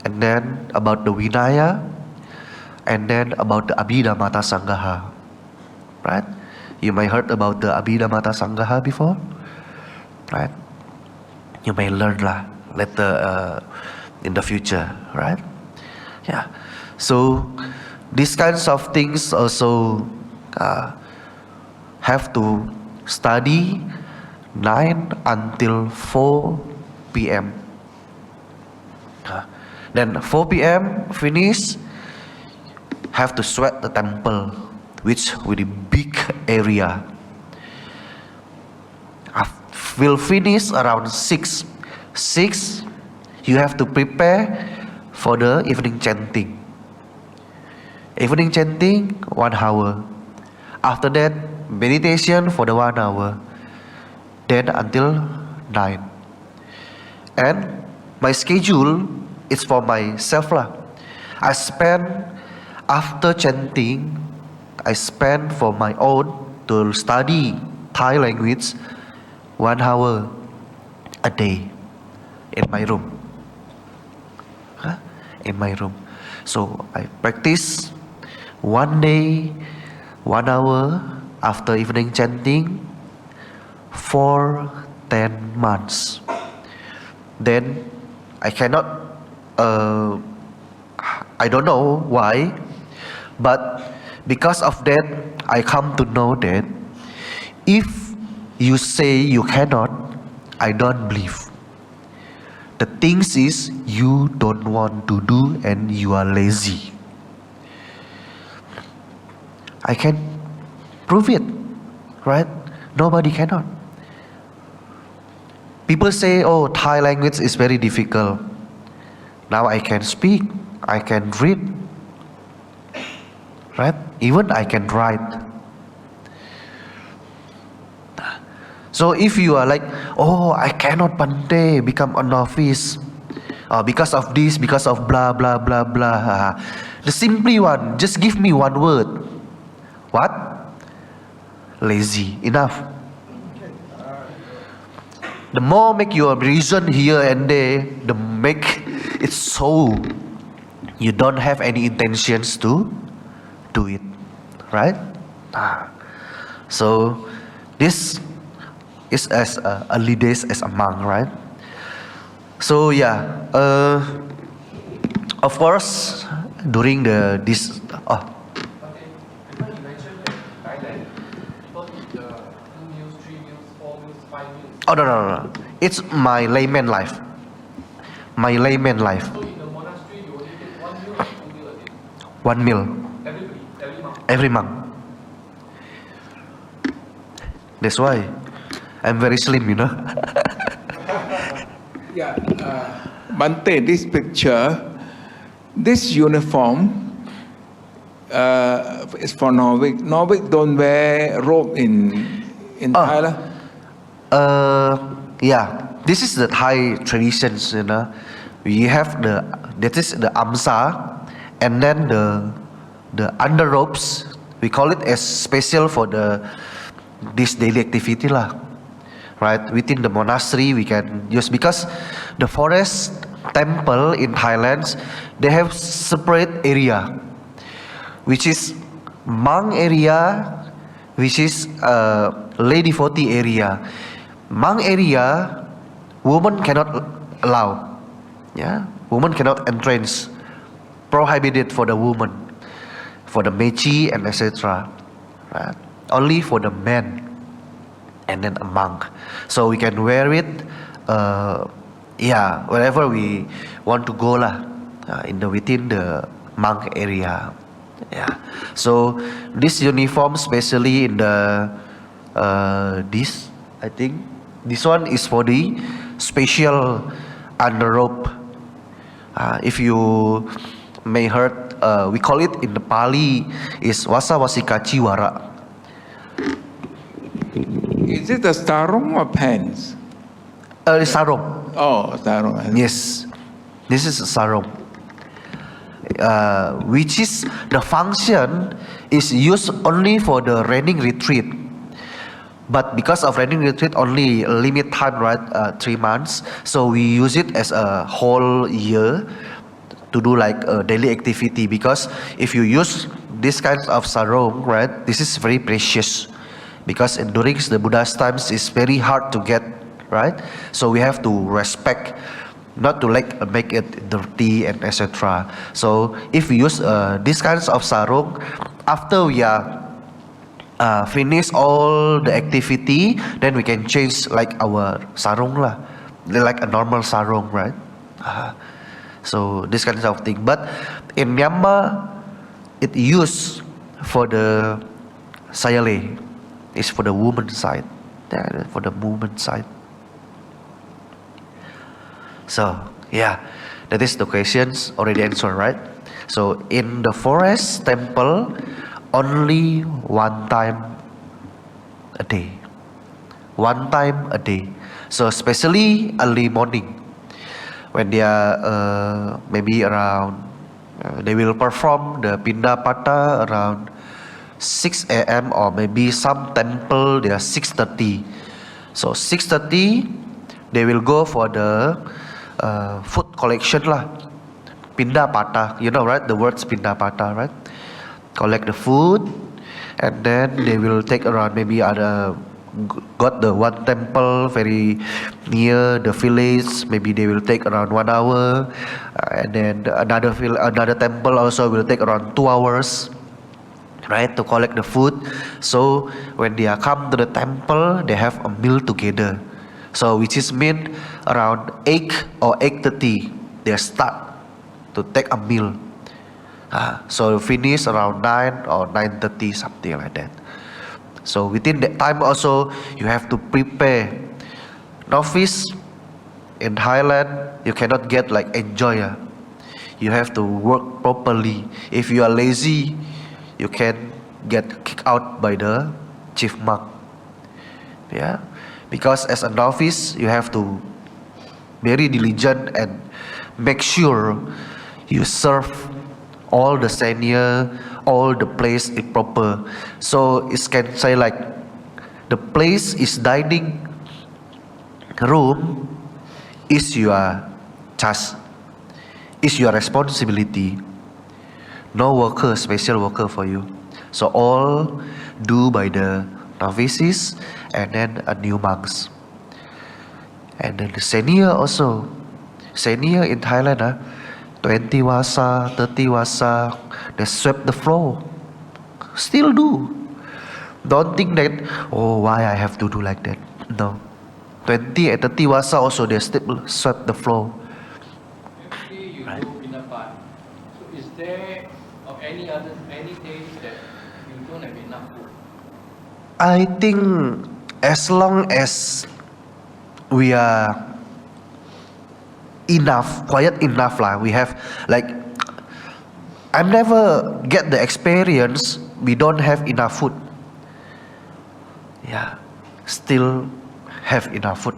And then about the Vinaya, and then about the Abhidhamata Sanghaha. Right? You may heard about the Abhidhamata Sanghaha before. Right? You may learn lah later in the future. Right? Yeah. So these kinds of things also have to study 9 until 4 p.m. Then 4 p.m. finish, have to sweat the temple, which with a big area. Will finish around 6. 6, you have to prepare for the evening chanting. Evening chanting 1 hour. After that, meditation for the 1 hour. Then until 9. And my schedule is for myself lah. I spend after chanting, I spend for my own to study Thai language 1 hour a day in my room. In my room. So I practice 1 day, 1 hour after evening chanting for 10 months. Then I cannot, I don't know why, but because of that, I come to know that if you say you cannot, I don't believe. The things is you don't want to do and you are lazy. I can prove it, right? Nobody cannot. People say, oh, Thai language is very difficult. Now I can speak, I can read, right? Even I can write. So if you are like, oh, I cannot Bhante become a novice because of this, because of blah, blah, blah, blah. The simply one, just give me one word. What? Lazy. Enough. The more make your reason here and there, the make it so you don't have any intentions to do it. Right? So this is as early days as a monk, right? So yeah, of course, during this. Oh no. It's my layman life. My layman life. So in the monastery 1 meal every month. That's why I'm very slim, you know. Yeah, Bhante, this picture, this uniform is for Nordic. Nordic don't wear robe in Thailand. Yeah, this is the Thai traditions, you know. We have that is the amsa, and then the under ropes. We call it as special for this daily activity lah. Right, within the monastery we can use, because the forest temple in Thailand, they have separate area, which is monk area, which is lay devotee area. Monk area, woman cannot allow. Yeah, woman cannot entrance, prohibited for the woman, for the mechi and etc. Right? Only for the men, and then a monk. So we can wear it, wherever we want to go lah, within the monk area. Yeah. So this uniform, especially in the this, I think this one is for the special underrobe. If you may heard, we call it in the Pali is wasa wasikachi wara. Is it a sarong or pants? Sarong. Oh, sarong. Yes, this is a sarong. Which is the function is used only for the reading retreat. But because of reading retreat only limit time, right? 3 months. So we use it as a whole year to do like a daily activity. Because if you use this kinds of sarong, right? This is very precious. Because during the Buddha's times, it's very hard to get, right? So we have to respect, not to like make it dirty and etc. So if we use these kinds of sarong, after we are finish all the activity, then we can change like our sarong lah, like a normal sarong, right? So this kinds of thing. But in Myanmar, it used for the sayale. It's for the woman side, for the woman side. So yeah, that is the questions already answered, right? So in the forest temple, only one time a day. One time a day. So especially early morning, when they are maybe around, they will perform the Pinda Pata around 6 a.m. or maybe some temple they are 6:30. So 6:30 they will go for the food collection lah. Pinda Pata, you know, right? The words Pinda Pata, right? Collect the food, and then they will take around maybe got the one temple very near the village. Maybe they will take around 1 hour, and then another temple also will take around 2 hours. Right, to collect the food. So when they are come to the temple, they have a meal together. So which is mean around 8 or 8:30 they start to take a meal. So finish around 9 or 9:30, something like that. So within that time also you have to prepare. Novice in Thailand, you cannot get like enjoyer. You have to work properly. If you are lazy, you can get kicked out by the chief monk. Yeah, because as a novice you have to very diligent and make sure you serve all the senior, all the place is proper. So it can say like the place is dining room is your task, is your responsibility. No worker, special worker for you. So all do by the novices and then a new monks. And then the senior also. Senior in Thailand, 20 wasa, 30 wasa, they sweep the floor. Still do. Don't think that, oh, why I have to do like that. No. 20 and 30 wasa also, they still sweep the floor. Actually, you do Pindapat. So is there a or any days that you don't have enough food? I think as long as we are enough, quiet enough lah, we have like, I've never get the experience we don't have enough food. Yeah, still have enough food.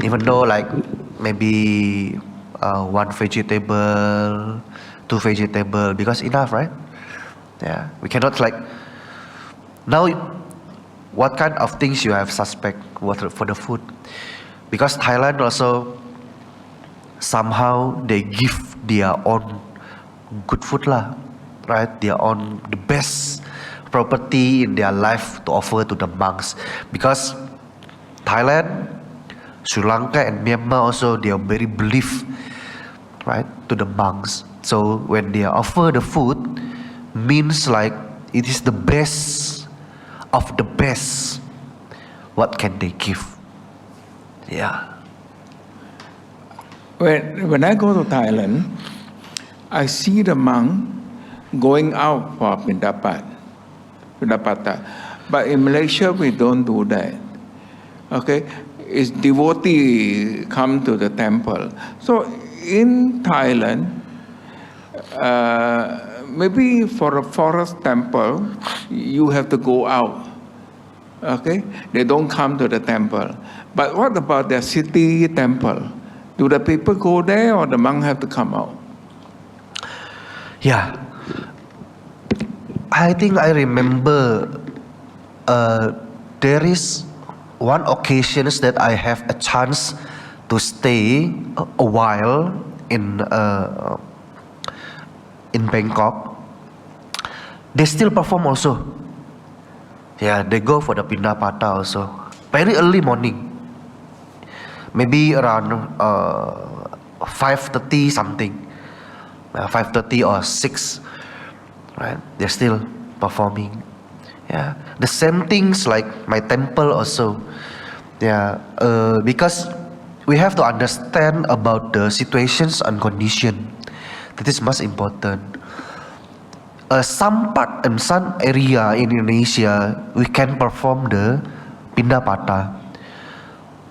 Even though like maybe one vegetable, two vegetable, because enough, right? Yeah, we cannot like, now what kind of things you have suspect for the food? Because Thailand also somehow they give their own good food lah, right? Their own the best property in their life to offer to the monks. Because Thailand, Sri Lanka and Myanmar also, they are very belief, right, to the monks. So when they offer the food, means like it is the best of the best. What can they give? Yeah. When I go to Thailand, I see the monk going out for Pindapata. But in Malaysia, we don't do that. Okay? It's devotee come to the temple. So in Thailand, maybe for a forest temple, you have to go out. Okay? They don't come to the temple. But what about the city temple? Do the people go there or the monk have to come out? Yeah. I think I remember there is one occasion that I have a chance to stay a while in Bangkok. They still perform also. Yeah, they go for the Pindapata also. Very early morning. Maybe around 5:30 something. 5:30 or 6. Right? They're still performing. Yeah. The same things like my temple also. Yeah. Because we have to understand about the situations and condition. That is most important. Some part and some area in Indonesia we can perform the Pindapata,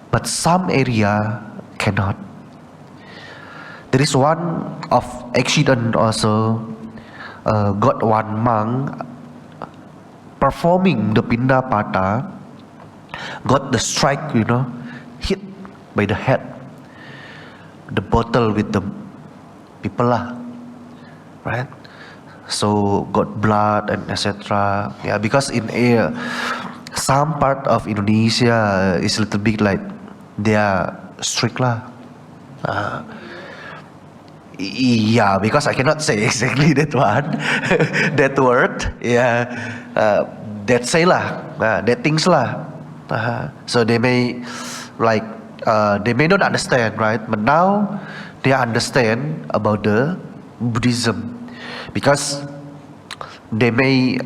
but some area cannot. There is one of accident also. Got one monk performing the Pindapata, got the strike, hit by the head, the bottle with the people lah, right? So got blood and etc. Yeah, because in some part of Indonesia is a little bit like they are strict lah. Yeah, because I cannot say exactly that one, that word. Yeah, that say lah, that things lah. So they may like they may not understand, right? But now they understand about the Buddhism, because they may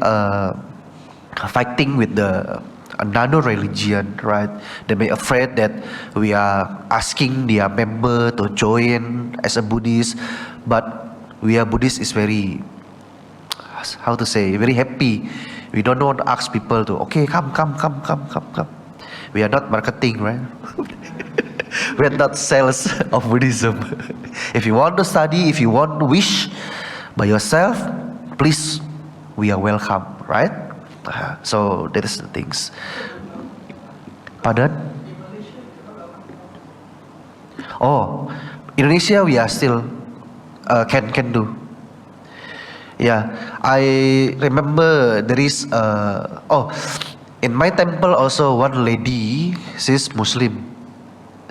fighting with the another religion, right? They may afraid that we are asking their member to join as a Buddhist, but we are Buddhist is very, how to say, very happy. We don't want to ask people to, okay, come. We are not marketing, right? We are not sales of Buddhism. If you want to study, if you want to wish by yourself, please, we are welcome, right? So that is the things. Pardon? Oh, Indonesia we are still can do. Yeah, I remember there is in my temple also one lady, she's Muslim.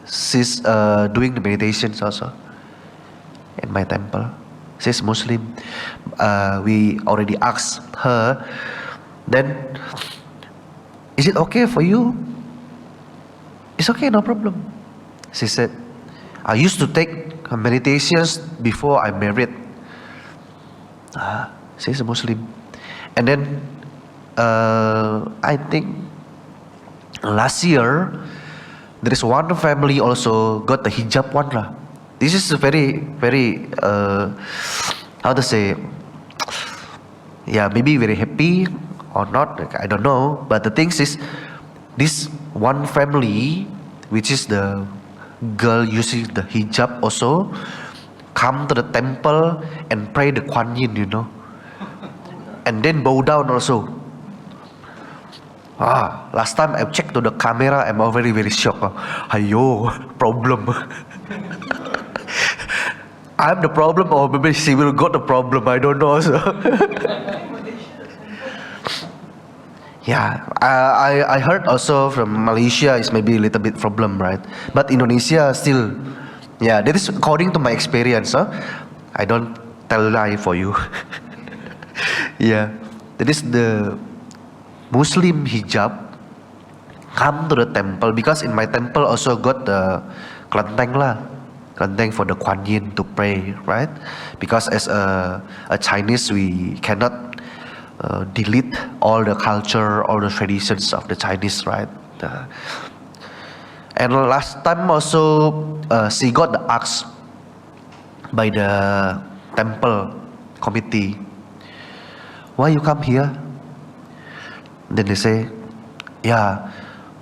She's doing the meditations also in my temple. She's Muslim. We already asked her. Then, is it okay for you? It's okay, no problem. She said, I used to take meditations before I married. She's a Muslim. And then, I think last year, there is one family also got the hijab one lah. This is a very, very how to say, yeah, maybe very happy or not, like, I don't know. But the thing is, this one family, which is the girl using the hijab also, come to the temple and pray the Kuan Yin, and then bow down also. Last time I checked to the camera, I'm already very shocked. Ayo, problem. I'm the problem, or maybe she will got the problem, I don't know. So. Yeah, I heard also from Malaysia is maybe a little bit problem, right? But Indonesia still, yeah, that is according to my experience. I don't tell lie for you. Yeah, that is the Muslim hijab come to the temple, because in my temple also got the kelenteng for the Kuan Yin to pray, right? Because as a Chinese, we cannot delete all the culture, all the traditions of the Chinese, right? And last time also, she got the asked by the temple committee, why you come here? Then they say, yeah,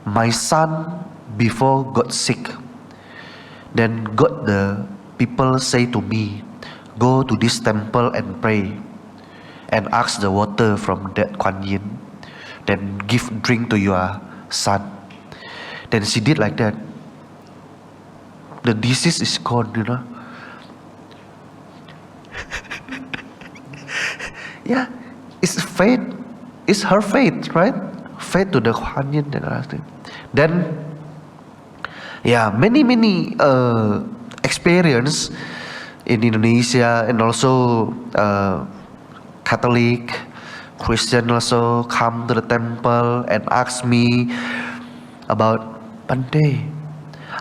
my son before got sick. Then got the people say to me, go to this temple and pray, and ask the water from that Kuan Yin, then give drink to your son. Then she did like that. The disease is gone, Yeah, it's faith. It's her faith, right? Faith to the Kuan Yin and everything. Then, yeah, many experience in Indonesia, and also Catholic, Christian also come to the temple and ask me about, Bhante,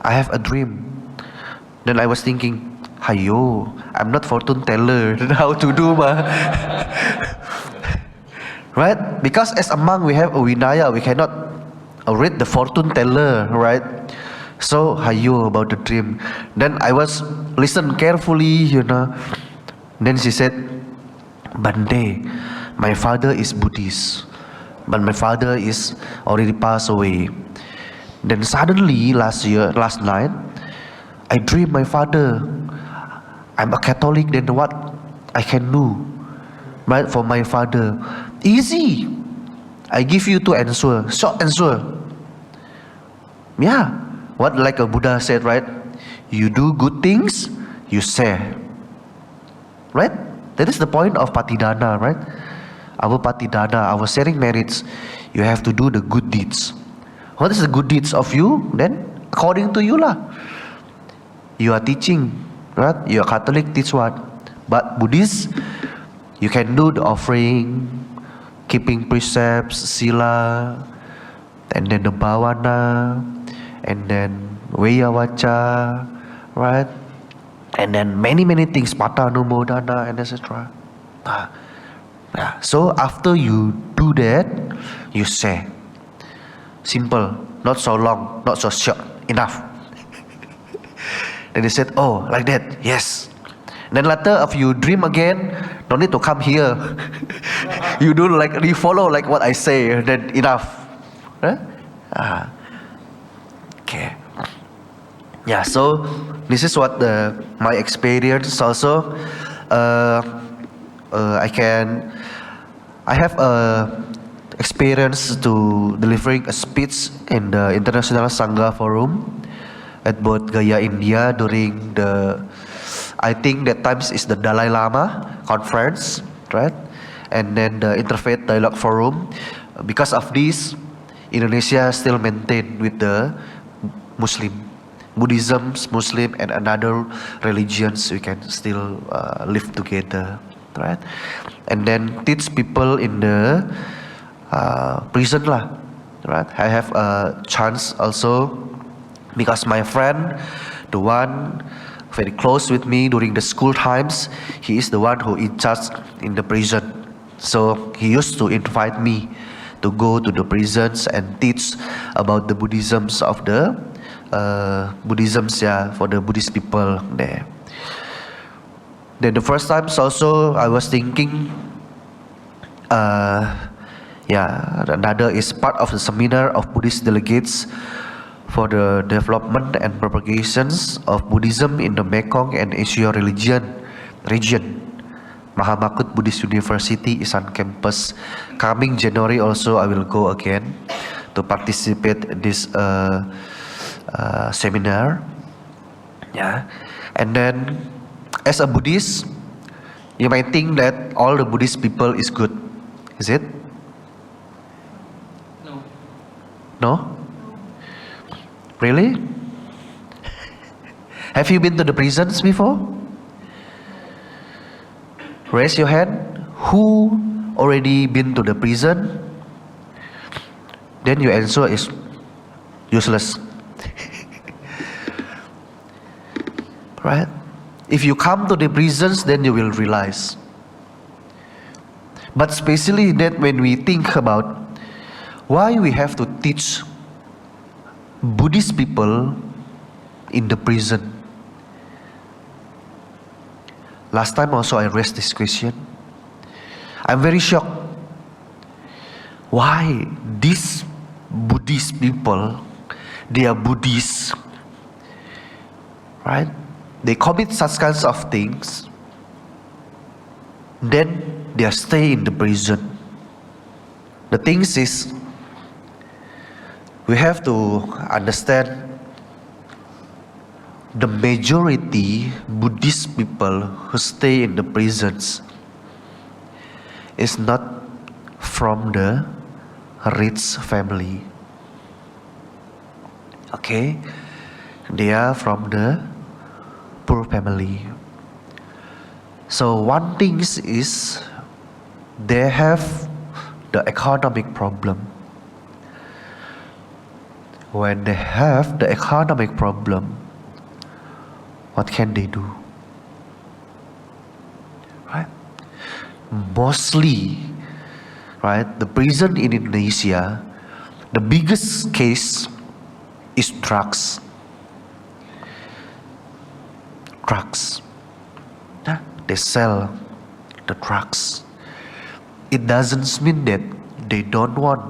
I have a dream. Then I was thinking, Hayo, I'm not fortune teller. How to do, right? Because as a monk we have a Vinaya, we cannot read the fortune teller, right? So Hayo about the dream. Then I was listen carefully, Then she said, Bhante, my father is Buddhist, but my father is already passed away. Then suddenly last night, I dreamed my father. I'm a Catholic, then what I can do, right, for my father? Easy. I give you two answer, short answer. Yeah, what like a Buddha said, right? You do good things, you share. Right? That is the point of patidana, right? Our patidana, our sharing merits, you have to do the good deeds. What is the good deeds of you? Then according to you lah. You are teaching, right? You are Catholic, teach what? But Buddhist, you can do the offering, keeping precepts, sila, and then the bhavana, and then Veyawacha, right? And then many things, Patanumodana, and etc. Yeah. So after you do that, you say, simple, not so long, not so short, enough. Then they said, oh, like that, yes. Then later, if you dream again, don't need to come here. You follow like what I say, then enough. Right? Okay. Yeah, so this is what my experience also. I have experience to delivering a speech in the International Sangha Forum at Bodh Gaya, India during I think that times is the Dalai Lama conference, right? And then the Interfaith Dialogue Forum. Because of this, Indonesia still maintained with the Buddhism, Muslim, and another religions. We can still live together, right? And then teach people in the prison lah, right? I have a chance also, because my friend, the one very close with me during the school times, he is the one who in charge in the prison. So he used to invite me to go to the prisons and teach about the Buddhisms of the for the Buddhist people there. Then the first times also I was thinking, another is part of the seminar of Buddhist delegates for the development and propagations of Buddhism in the Mekong and Asia region. Mahamakut Buddhist University is on campus. Coming January also I will go again to participate in this seminar. Yeah, and then as a Buddhist, you might think that all the Buddhist people is good. Is it? No. No? Really? Have you been to the prisons before? Raise your hand. Who already been to the prison? Then your answer is useless. Right? If you come to the prisons, then you will realize. But especially that when we think about why we have to teach Buddhist people in the prison. Last time also I raised this question. I'm very shocked. Why these Buddhist people, they are Buddhists, right? They commit such kinds of things, then they are stay in the prison. The thing is, we have to understand the majority Buddhist people who stay in the prisons is not from the rich family. Okay? They are from the poor family. So one thing is they have the economic problem. When they have the economic problem, what can they do? Right? Mostly, right, the prison in Indonesia, the biggest case is drugs. Drugs. Yeah, they sell the drugs. It doesn't mean that they don't want,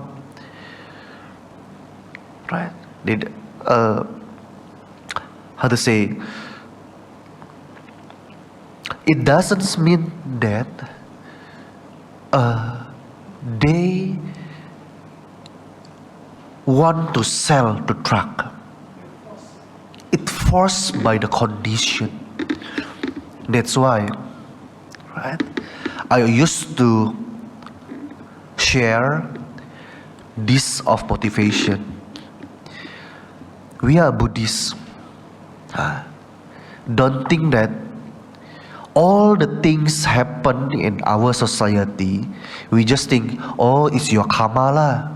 right? They, how to say? It doesn't mean that they want to sell the drug. It's forced by the condition. That's why, right? I used to share this of motivation. We are Buddhists. Don't think that all the things happen in our society, we just think, oh, it's your karma lah.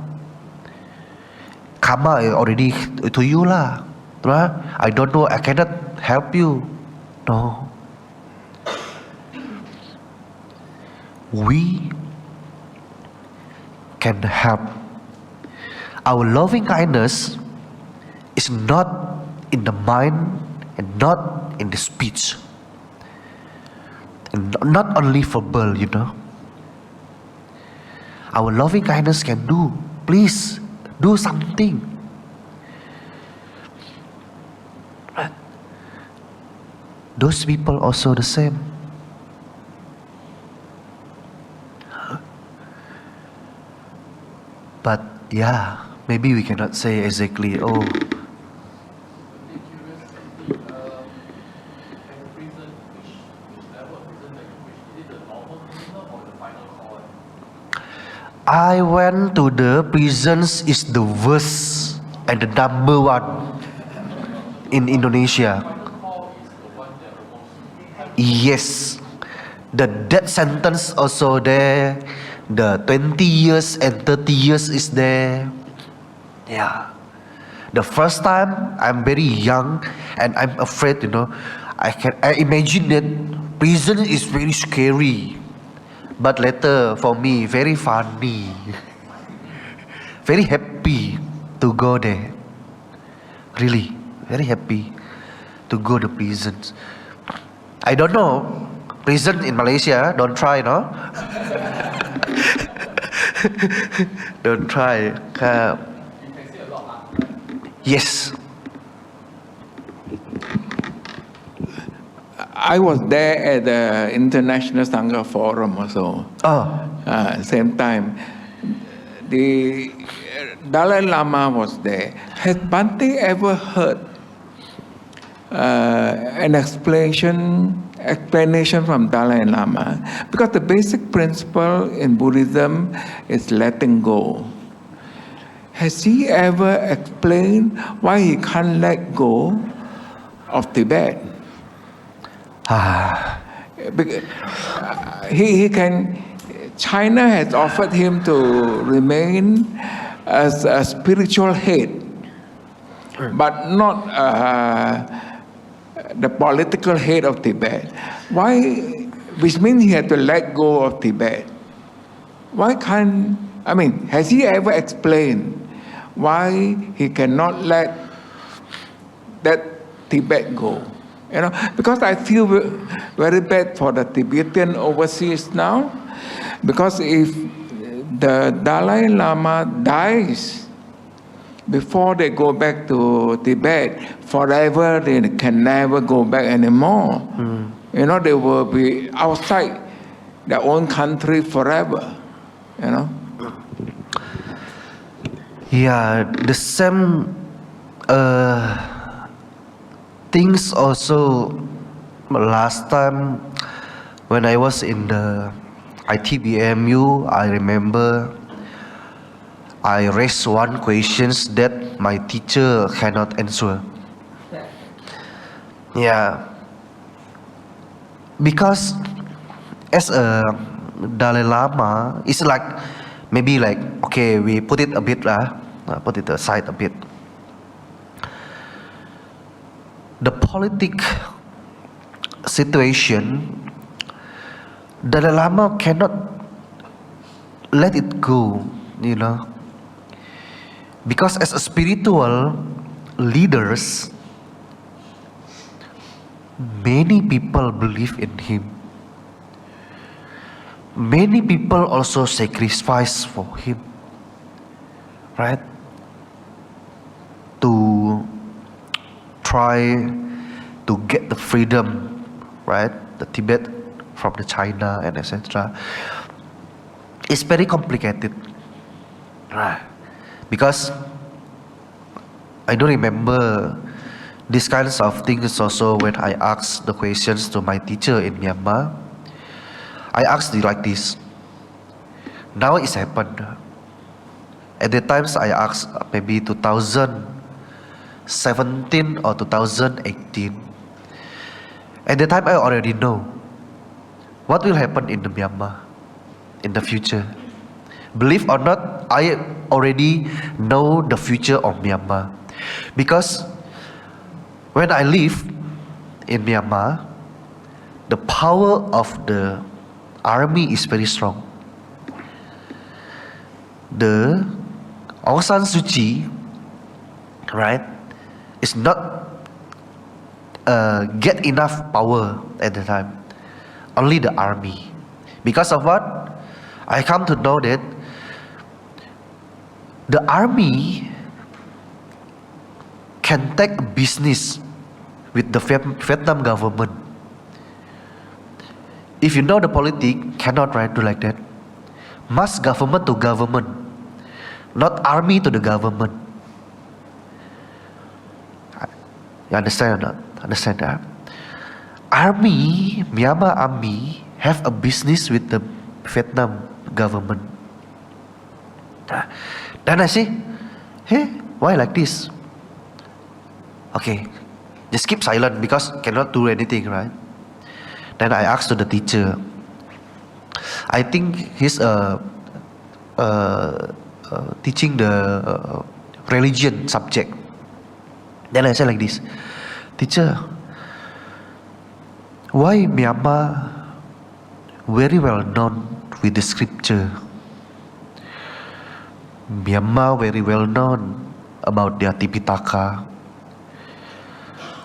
Karma is already to you lah. Right? I don't know, I cannot help you. No. We can help. Our loving kindness is not in the mind and not in the speech. And not only verbal, you know. Our loving kindness can do. Please, do something. Right? Those people also the same. But yeah, maybe we cannot say exactly, oh, I went to the prisons is the worst and the number one in Indonesia. Yes, the death sentence also there. The 20 years and 30 years is there. Yeah. The first time I'm very young and I'm afraid, you know. I imagine that prison is very scary. But later for me, very funny. Very happy to go there. Really, very happy to go to prisons. I don't know prison in Malaysia. Don't try, no? Don't try. Yes. I was there at the International Sangha Forum also. Oh, Same time. The Dalai Lama was there. Has Bhante ever heard an explanation from Dalai Lama? Because the basic principle in Buddhism is letting go. Has he ever explained why he can't let go of Tibet? Because, he can. China has offered him to remain as a spiritual head, but not the political head of Tibet. Why? Which means he had to let go of Tibet. Why can't? I mean, has he ever explained why he cannot let that Tibet go? You know, because I feel very bad for the Tibetan overseas now, because if the Dalai Lama dies before they go back to Tibet, forever they can never go back anymore. You know, they will be outside their own country forever. You know. Yeah, the same things also last time when I was in the ITBMU, I remember I raised one questions that my teacher cannot answer. Yeah, because as a Dalai Lama, it's like maybe like okay, we put it a bit put it aside a bit. The politic situation, Dalai Lama cannot let it go, you know, because as a spiritual leaders, many people believe in him. Many people also sacrifice for him, right? To try to get the freedom, right? The Tibet from the China and etc. It's very complicated, right? Because I don't remember these kinds of things also when I asked the questions to my teacher in Myanmar. I asked you like this. Now it's happened. At the times I asked maybe 2017 or 2018. At the time I already know what will happen in the Myanmar in the future. Believe or not, I already know the future of Myanmar. Because when I live in Myanmar, the power of the army is very strong. The Aung San Suu Kyi, right, is not get enough power at the time. Only the army. Because of what? I come to know that the army can take business with the Vietnam government. If you know the politics, cannot right do like that. Must government to government, not army to the government. You understand or not? Understand that? Army, Myanmar army, have a business with the Vietnam government. Then I say, hey, why like this? Okay, just keep silent because cannot do anything, right? Then I asked to the teacher. I think he's teaching the religion subject. Then I said like this, teacher, why Myanmar very well known with the scripture? Myanmar very well known about their Tipitaka.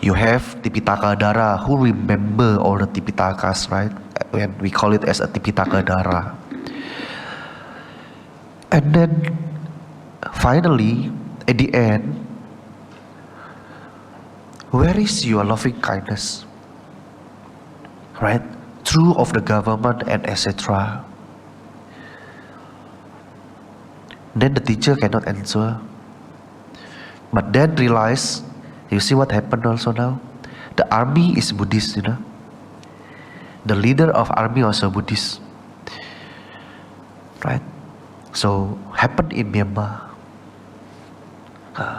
You have Tipitaka Dara who remember all the Tipitakas, right? and we call it as a Tipitaka Dara. And then finally, at the end, where is your loving kindness? Right? True of the government and etc. Then the teacher cannot answer. But then realize, you see what happened also now? The army is Buddhist, The leader of army also Buddhist. Right? So, happened in Myanmar.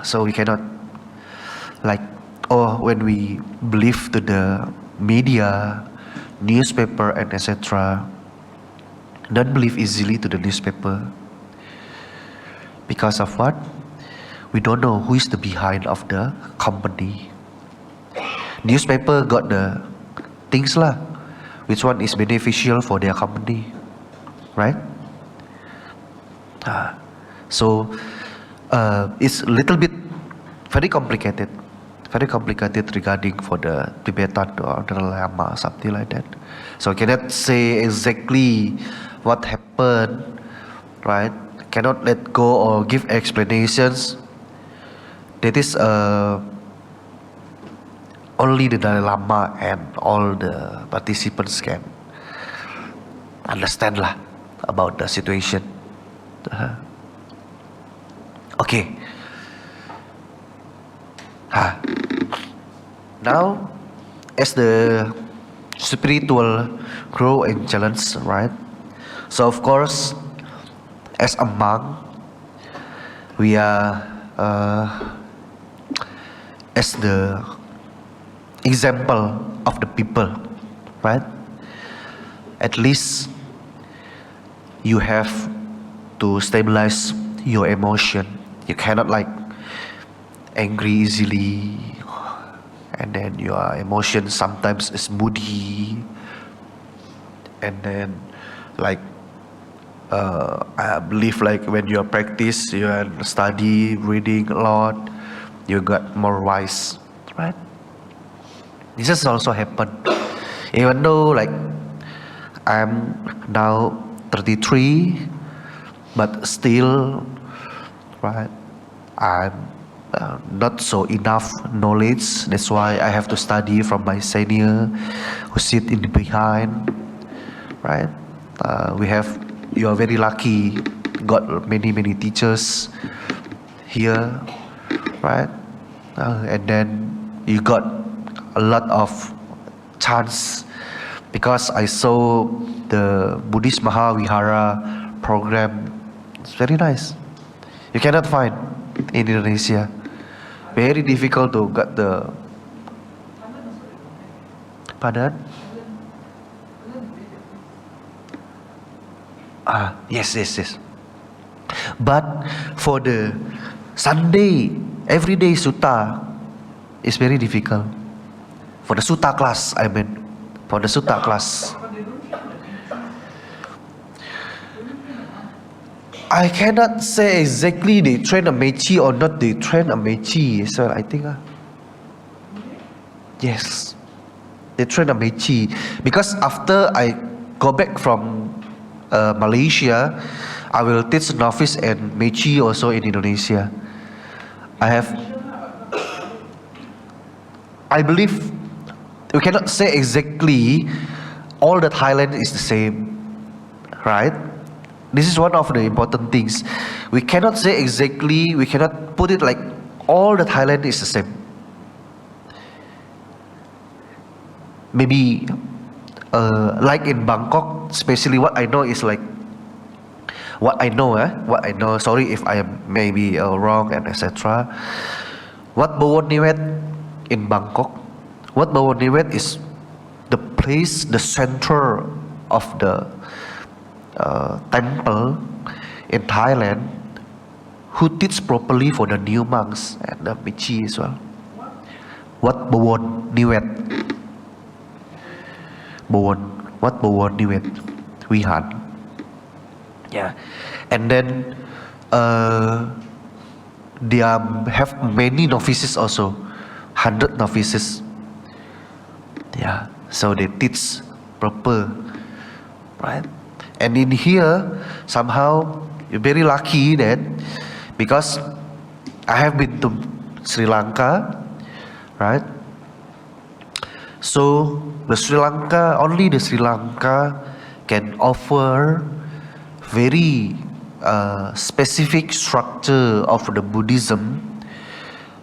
So we cannot, when we believe to the media, newspaper and etc., don't believe easily to the newspaper. Because of what? We don't know who is the behind of the company. Newspaper got the things lah, which one is beneficial for their company, right? So it's a little bit very complicated regarding for the Tibetan or the Lama, something like that. So I cannot say exactly what happened, right? Cannot let go or give explanations. That is only the Dalai Lama and all the participants can understand lah about the situation. Okay. Now, as the spiritual grow and challenge, right? So of course, as a monk, we are as the example of the people, right? At least you have to stabilize your emotion. You cannot angry easily, and then your emotion sometimes is moody, and then I believe when you practice, you study, reading a lot, you got more wise, right? This has also happened. Even though I'm now 33, but still, right, I'm not so enough knowledge. That's why I have to study from my senior who sit in the behind, right? You are very lucky, got many teachers here, right? And then you got a lot of chance, because I saw the Buddhist Maha Vihara program. It's very nice. You cannot find in Indonesia. Very difficult to get the. Pardon? Yes. But for the Sunday, everyday sutta is very difficult. For the sutta class, for the sutta class. I cannot say exactly they train a Mechi or not they train a Mechi. So I think, yes, they train a Mechi. Because after I go back from Malaysia, I will teach novice and Mechi also in Indonesia. I believe we cannot say exactly all the Thailand is the same, right? This is one of the important things. We cannot say exactly, we cannot put it all the Thailand is the same. Maybe in Bangkok, especially what I know is what I know, sorry if I am maybe wrong and etc. Wat Bawon Niwet in Bangkok, Wat Bawon Niwet is the place, the center of the temple in Thailand, who teach properly for the new monks and the Michi as well. Wat Bawon Niwet. Wat Bawon Niwet, Wei Han. Yeah, and then they have many novices also, 100 novices. Yeah, so they teach proper, right? And in here, somehow you're very lucky that because I have been to Sri Lanka, right? So only the Sri Lanka can offer very specific structure of the Buddhism,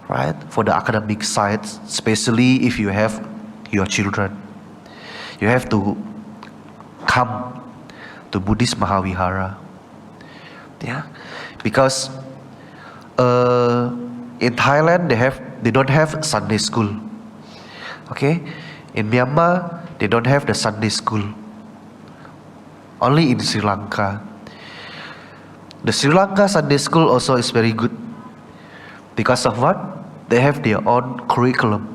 right? For the academic side, especially if you have your children, you have to come to Buddhist Maha Vihara. Yeah, because in Thailand they don't have Sunday school. Okay, in Myanmar they don't have the Sunday school. Only in Sri Lanka. The Sri Lanka Sunday school also is very good. Because of what? They have their own curriculum.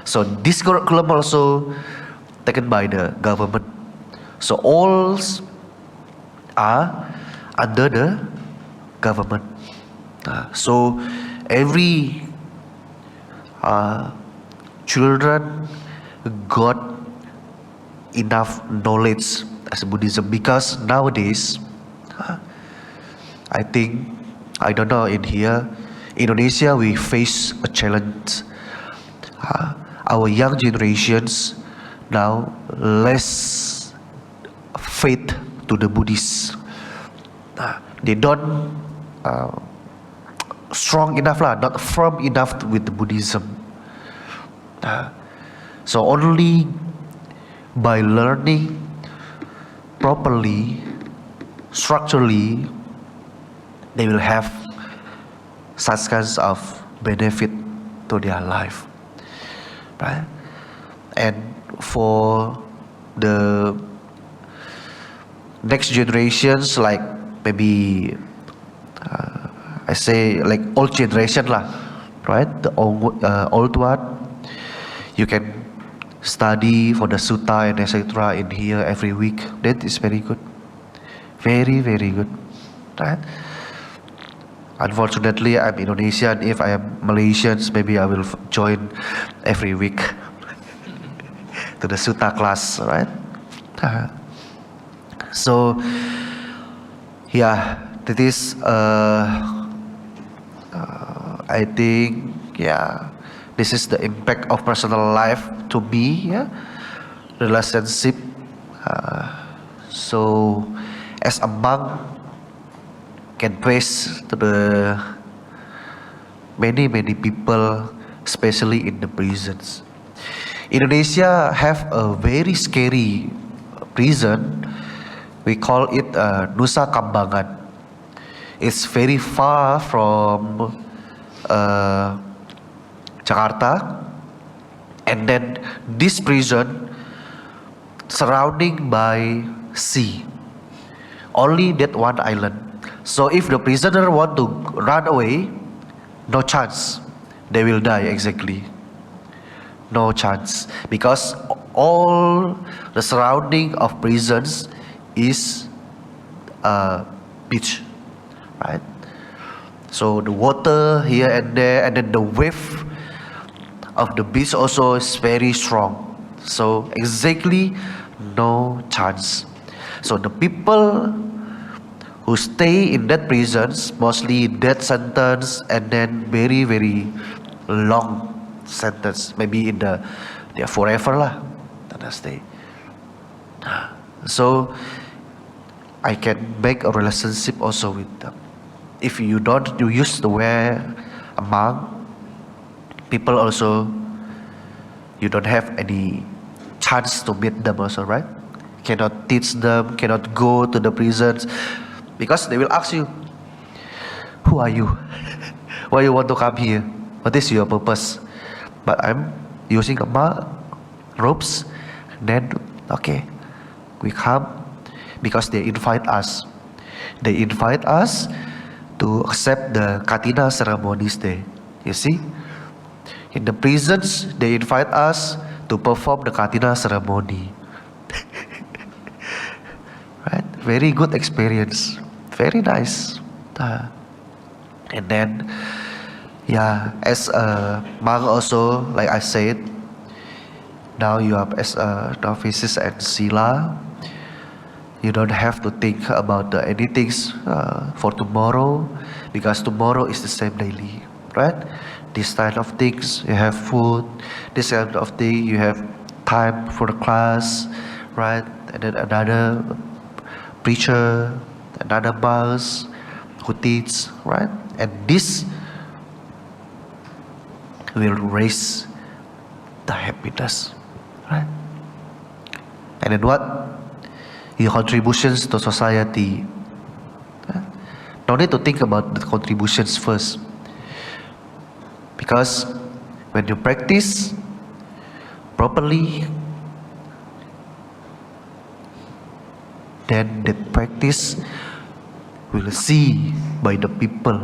So this curriculum also taken by the government. So all are under the government. So every children got enough knowledge as Buddhism, because nowadays I think, I don't know, in here Indonesia we face a challenge. Our young generations now less faith to the Buddhists. They don't strong enough not firm enough with the Buddhism. So only by learning properly, structurally, they will have such kinds of benefit to their life, right? And for the next generations, like maybe I say like old generation right? The old one, you can study for the sutta and etc. in here every week. That is very good, very good, right? Unfortunately, I'm Indonesian. If I am Malaysian, maybe I will join every week to the sutta class, right? So, yeah, that is, I think, yeah, this is the impact of personal life to me, yeah, relationship. So, as a monk, can trace to the many people, especially in the prisons. Indonesia have a very scary prison. We call it Nusa Kambangan. It's very far from Jakarta, and then this prison surrounding by sea. Only that one island. So if the prisoner want to run away, no chance. They will die exactly. No chance. Because all the surrounding of prisons is beach, right? So the water here and there, and then the wave of the beach also is very strong. So exactly no chance. So the people who stay in that prisons, mostly death sentence, and then very long sentence, maybe in they're forever that stay. So I can make a relationship also with them. If you used to wear a monk, people also, you don't have any chance to meet them also, right? Cannot teach them, cannot go to the prisons, because they will ask you, who are you? Why you want to come here? What is your purpose? But I'm using a robes. Then, okay, we come because they invite us. They invite us to accept the Katina ceremonies there. You see? In the prisons, they invite us to perform the Katina ceremony. Right? Very good experience. Very nice. And then, yeah, as a monk also, like I said, Now you are as a novices and sila. You don't have to think about anything for tomorrow, because tomorrow is the same daily, right? This kind of things, you have food. This kind of thing, you have time for the class, right? And then another preacher, another monk who teach, right? And this will raise the happiness, right? And then what? Your contributions to society. No need to think about the contributions first, because when you practice properly, then the practice will see by the people,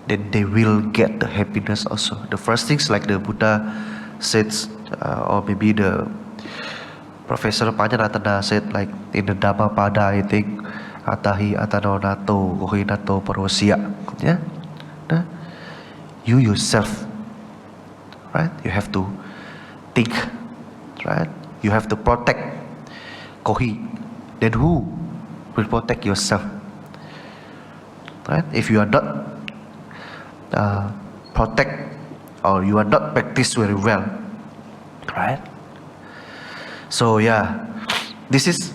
then they will get the happiness also. The first things, like the Buddha said, or maybe the Professor Panjanatana said, like in the Dhammapada, I think, atahi atano nato kohi nato parosya. Yeah, you yourself, right? You have to think, right? You have to protect kohi. Then who will protect yourself, right? If you are not protect, or you are not practice very well, right? So yeah, this is,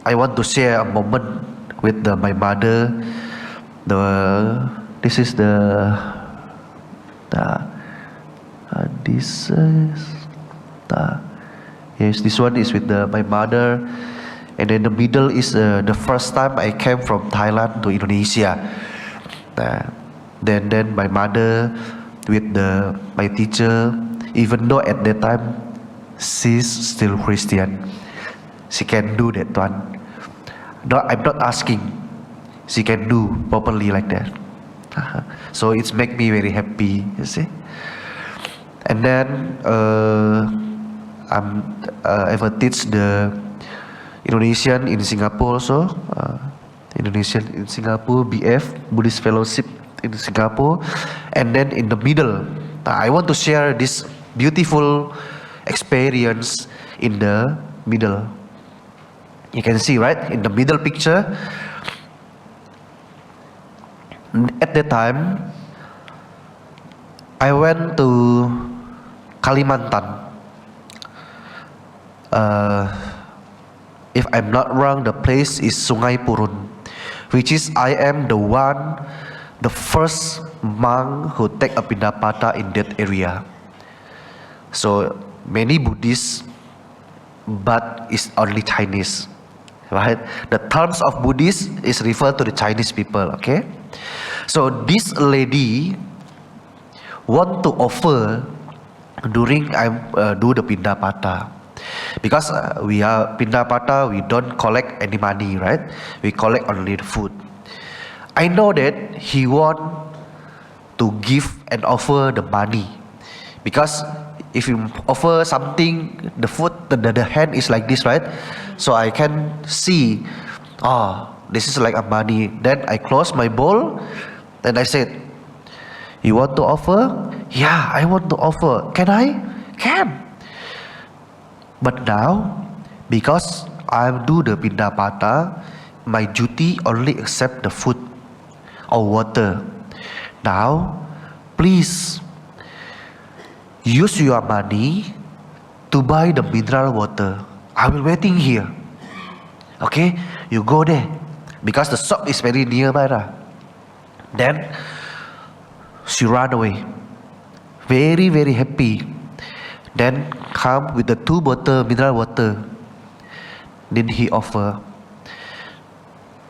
I want to share a moment with my mother. This is this is yes, this one is with my mother, and then the middle is the first time I came from Thailand to Indonesia. Then my mother with my teacher, even though at that time she's still Christian, she can do that one. No, I'm not asking, she can do properly like that. So it's make me very happy, you see. And then I ever teach the Indonesian in Singapore also, Indonesian in Singapore, BF, Buddhist Fellowship in Singapore. And then in the middle, I want to share this beautiful experience in the middle. You can see, right, in the middle picture, at that time I went to Kalimantan. If I'm not wrong, the place is Sungai Purun, which is I am the first monk who take a Pindapata in that area. So many Buddhists, but it's only Chinese, right? The terms of Buddhist is referred to the Chinese people, okay? So this lady want to offer during I do the Pindapata, because we are Pindapata, we don't collect any money, right? We collect only the food. I know that he want to give and offer the money, because if you offer something, the food, the hand is like this, right? So I can see, this is like a money. Then I close my bowl, and I said, you want to offer? Yeah, I want to offer. Can I? Can. But now, because I do the Pindapata, my duty only accept the food or water. Now, please use your money to buy the mineral water. I will waiting here. Okay, you go there, because the shop is very nearby. Then she ran away, very very happy. Then come with the 2 bottle mineral water. Then he offer.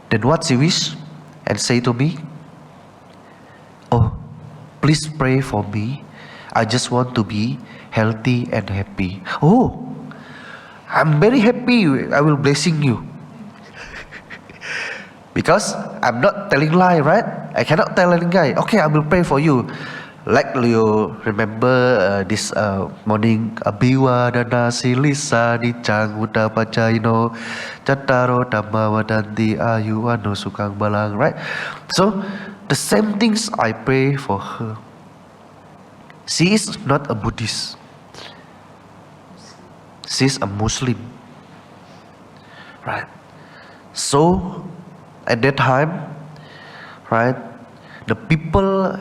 Then what she wish and say to me, oh, please pray for me. I just want to be healthy and happy. Oh, I'm very happy. I will blessing you. Because I'm not telling lie, right? I cannot tell any guy, okay, I will pray for you. Like you remember this morning, Abiwa dana silisa nicang uda pacaino cataro dhamma wadanti ayu ano sukang balang, right? So the same things I pray for her. She is not a Buddhist, she's a Muslim, right? So at that time, right, the people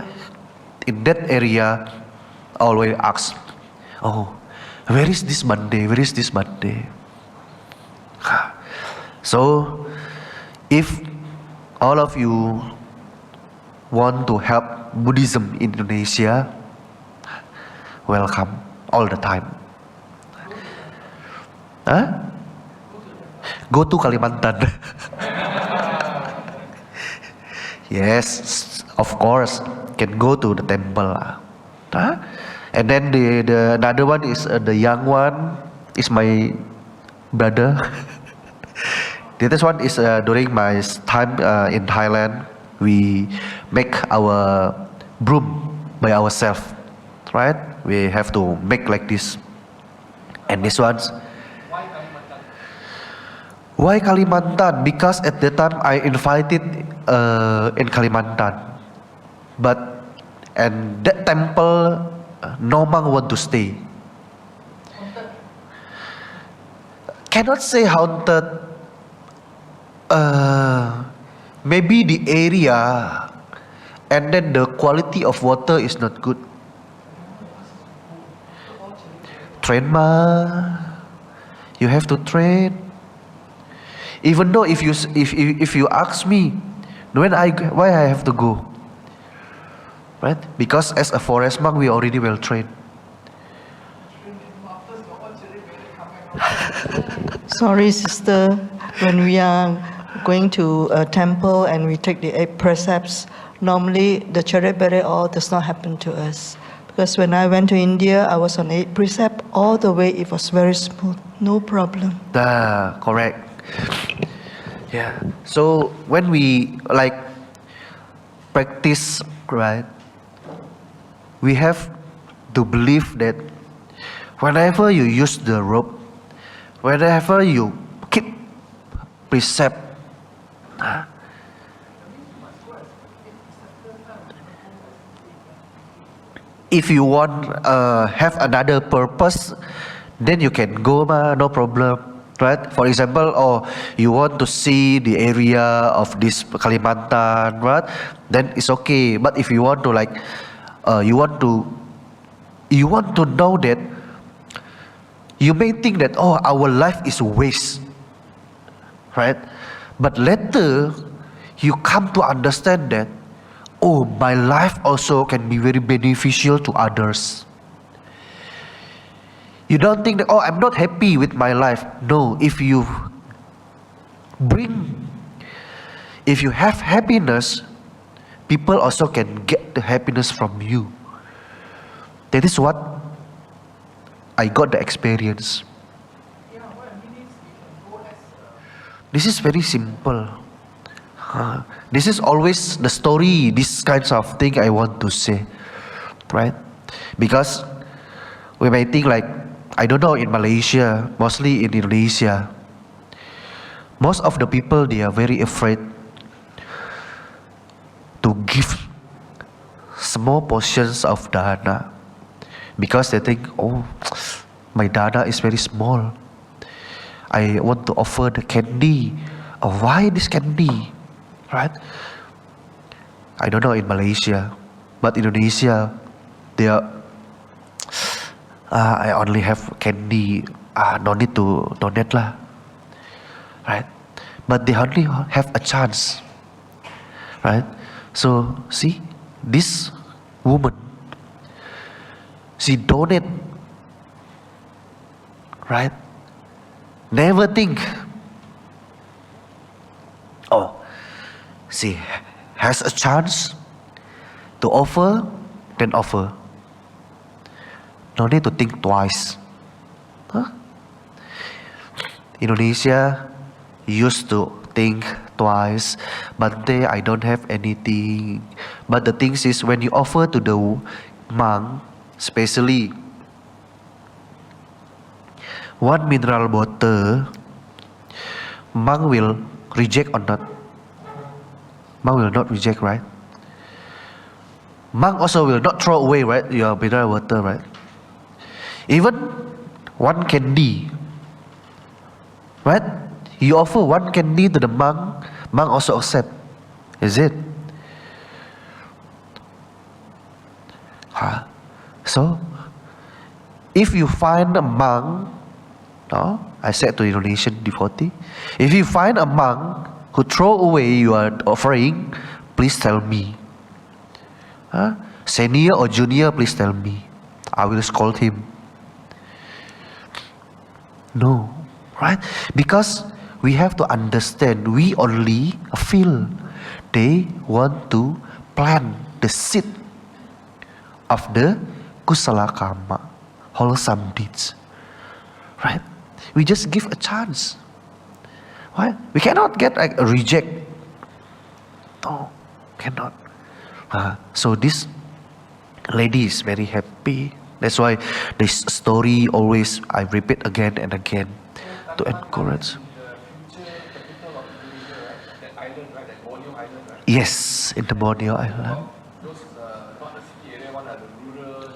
in that area always ask, oh, where is this Bhante? Where is this Bhante? So if all of you want to help Buddhism in Indonesia, welcome all the time. Huh? Go to Kalimantan. Yes, of course, can go to the temple. Huh? And then the another one is the young one is my brother. The other one is during my time in Thailand, we make our broom by ourselves, right? We have to make like this. And this one's why Kalimantan? Because at the time I invited in Kalimantan, but and that temple no monk want to stay. Cannot say haunted. Maybe the area and then the quality of water is not good. Train ma, you have to train. Even though if you ask me, why I have to go, right? Because as a forest monk, we already well trained. Sorry, sister. When we are going to a temple and we take the 8 precepts, normally the cherry-berry oil does not happen to us. Because when I went to India, I was on 8 precept. All the way it was very smooth, no problem. Correct. Yeah. So when we like practice, right, we have to believe that whenever you use the rope, whenever you keep precept, if you want have another purpose, then you can go, no problem, right? For example, you want to see the area of this Kalimantan, right? Then it's okay. But if you want to you want to know that, you may think that our life is waste, right? But later you come to understand that my life also can be very beneficial to others. You don't think that I'm not happy with my life. No, if you have happiness, people also can get the happiness from you. That is what I got the experience. This is very simple. This is always the story, this kinds of thing I want to say, right? Because we may think like, I don't know, in Malaysia, mostly in Indonesia, most of the people, they are very afraid to give small portions of dana, because they think, my dana is very small. I want to offer the candy. Why this candy? Right? I don't know in Malaysia, but Indonesia, they are, I only have candy, no need to donate lah. Right? But they only have a chance. Right? So, see, this woman, she donate, right? Never think, she has a chance to offer, then offer. No need to think twice. Indonesia used to think twice, Bhante, I don't have anything. But the thing is, when you offer to the monk, especially 1 mineral water, monk will reject or not? Monk will not reject, right? Monk also will not throw away, right, your mineral water, right? Even 1 candy, right? You offer one candy to the monk, monk also accept. Is it? So, if you find a monk, no, I said to Indonesian devotee, if you find a monk who throw away your offering, please tell me. Senior or junior, please tell me. I will scold him. No, right? Because we have to understand, we only feel they want to plant the seed of the kusala karma, wholesome deeds. Right? We just give a chance. Right? We cannot get like a reject. No, cannot. So this lady is very happy. That's why this story always I repeat again and again to encourage. Yes, in the Borneo Island.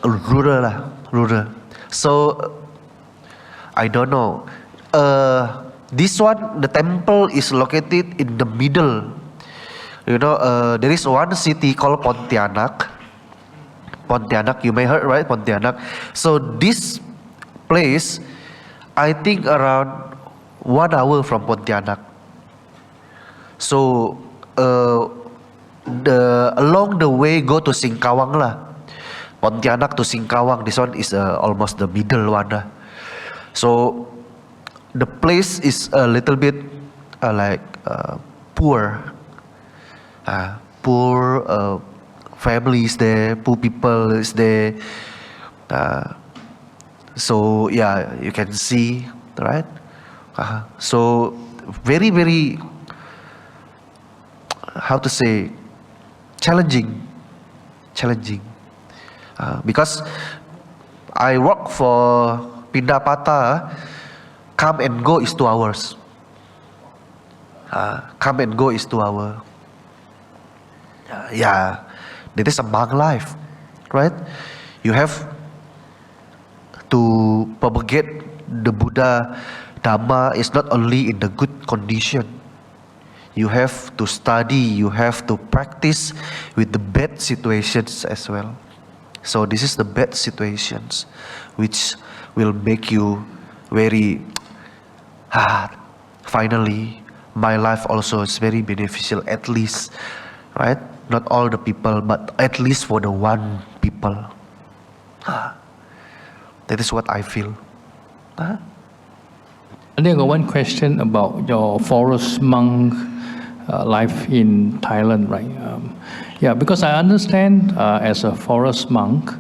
Rural. So I don't know. This one, the temple is located in the middle. You know, there is one city called Pontianak. Pontianak, you may heard, right? Pontianak. So this place, I think around 1 hour from Pontianak. So along the way go to Singkawang lah. Pontianak to Singkawang. This one is almost the middle one. So the place is a little bit poor. Poor families there, poor people is there. So yeah, you can see, right? So very, very, how to say, challenging. Because I work for Pindapata, come and go is 2 hours. Come and go is 2 hours. Yeah, that is a monk life, right? You have to propagate the Buddha Dhamma is not only in the good condition. You have to study, you have to practice with the bad situations as well. So this is the bad situations which will make you very finally my life also is very beneficial, at least, right? Not all the people, but at least for the one people. That is what I feel. I think I got one question about your forest monk life in Thailand, right? Yeah, because I understand as a forest monk,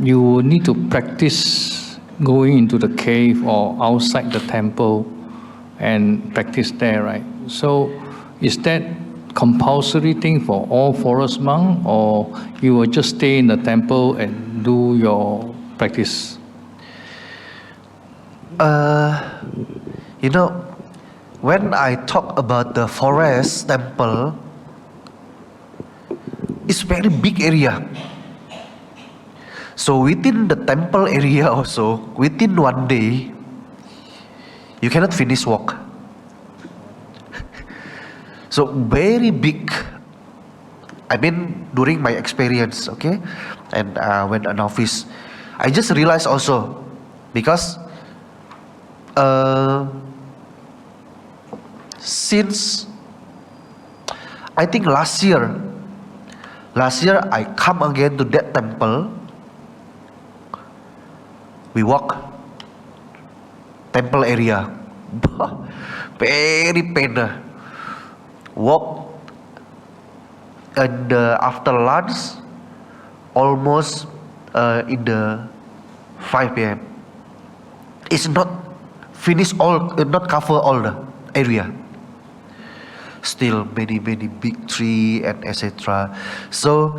you need to practice going into the cave or outside the temple and practice there, right? So is that compulsory thing for all forest monks, or you will just stay in the temple and do your practice? You know, when I talk about the forest temple, it's very big area. So within the temple area also, within 1 day, you cannot finish walk. So very big. I mean, during my experience, okay, and when an office, I just realized also, because since I think last year I come again to that temple. We walk temple area, very pain. Walk, and after lunch, almost in the 5 p.m. It's not finish all, not cover all the area. Still many big tree and etc. So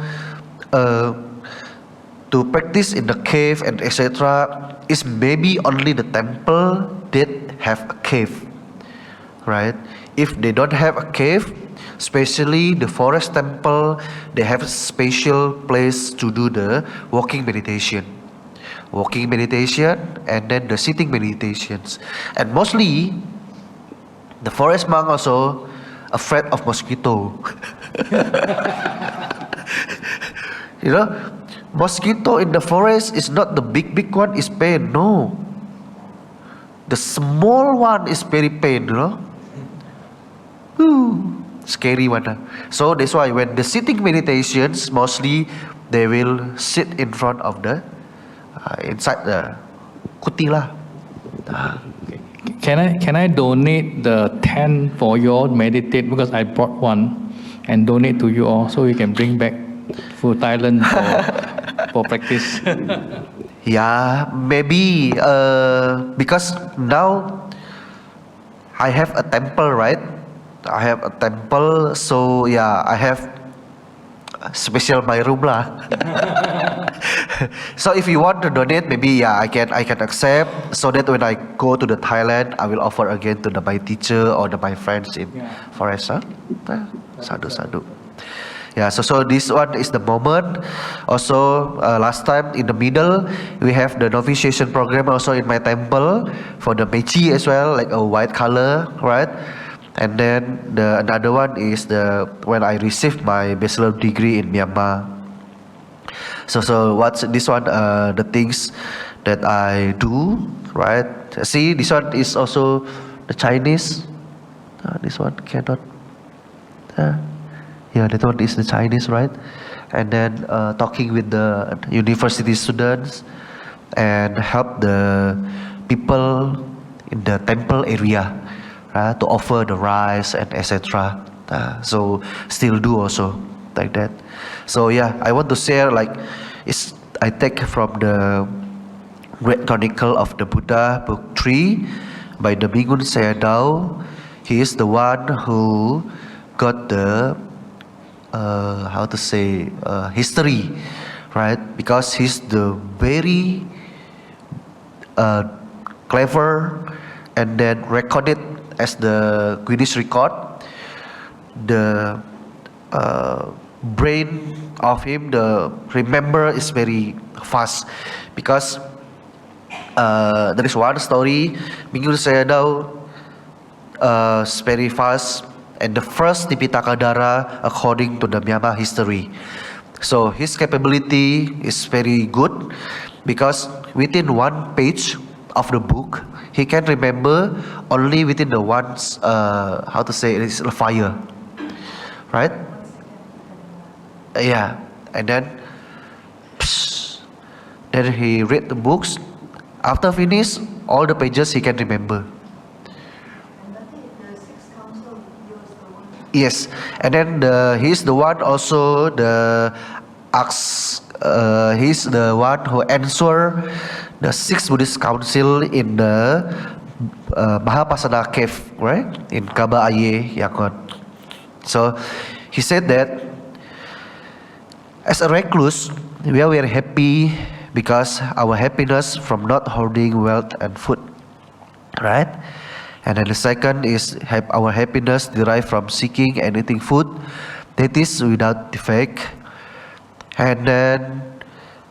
to practice in the cave and etc. is maybe only the temple that have a cave, right? If they don't have a cave, especially the forest temple, they have a special place to do the walking meditation. walking meditation, and then the sitting meditations. And mostly, the forest monk also afraid of mosquito. You know, mosquito in the forest is not the big one is pain. No, the small one is very pain. You know, Ooh, scary one. So that's why when the sitting meditations, mostly they will sit in front of the inside the kutila. Can I donate the tent for you all meditate, because I brought one, and donate to you all so you can bring back for Thailand for practice. Yeah, maybe because now I have a temple, right? I have a temple, so yeah, I have special my room lah. So if you want to donate, maybe yeah, I can accept, so that when I go to the Thailand, I will offer again to my teacher or my friends in forest. Huh? Sadhu. Yeah, so this one is the moment. Also, last time in the middle, we have the novitiation program also in my temple for the mechi as well, like a white color, right? And then another one is when I received my bachelor degree in Myanmar. So what's this one? The things that I do, right? See, this one is also the Chinese. This one cannot. Yeah, that one is the Chinese, right? And then talking with the university students and help the people in the temple area, to offer the rice and etc. So still do also like that. So yeah, I want to share I take from the Great Chronicle of the Buddha, book 3, by the Bingun Sayadaw. He is the one who got the history, right? Because he's the very clever, and then recorded as the Guinness record. The brain of him, the remember is very fast, because there is one story, Bingun Sayadaw is very fast, and the first Tipitaka Dara according to the Myanmar history. So his capability is very good, because within one page of the book, he can remember only within the one's it's a fire, right? Yeah, and then he read the books. After finish all the pages, he can remember. Yes, and then he's the one also he's the one who answer the 6th Buddhist Council in the Mahapasana cave, right? In Kaba Aye, Yangon. So he said that as a recluse, we are very happy because our happiness from not hoarding wealth and food, right? And then the second is our happiness derived from seeking and eating food that is without defect. And then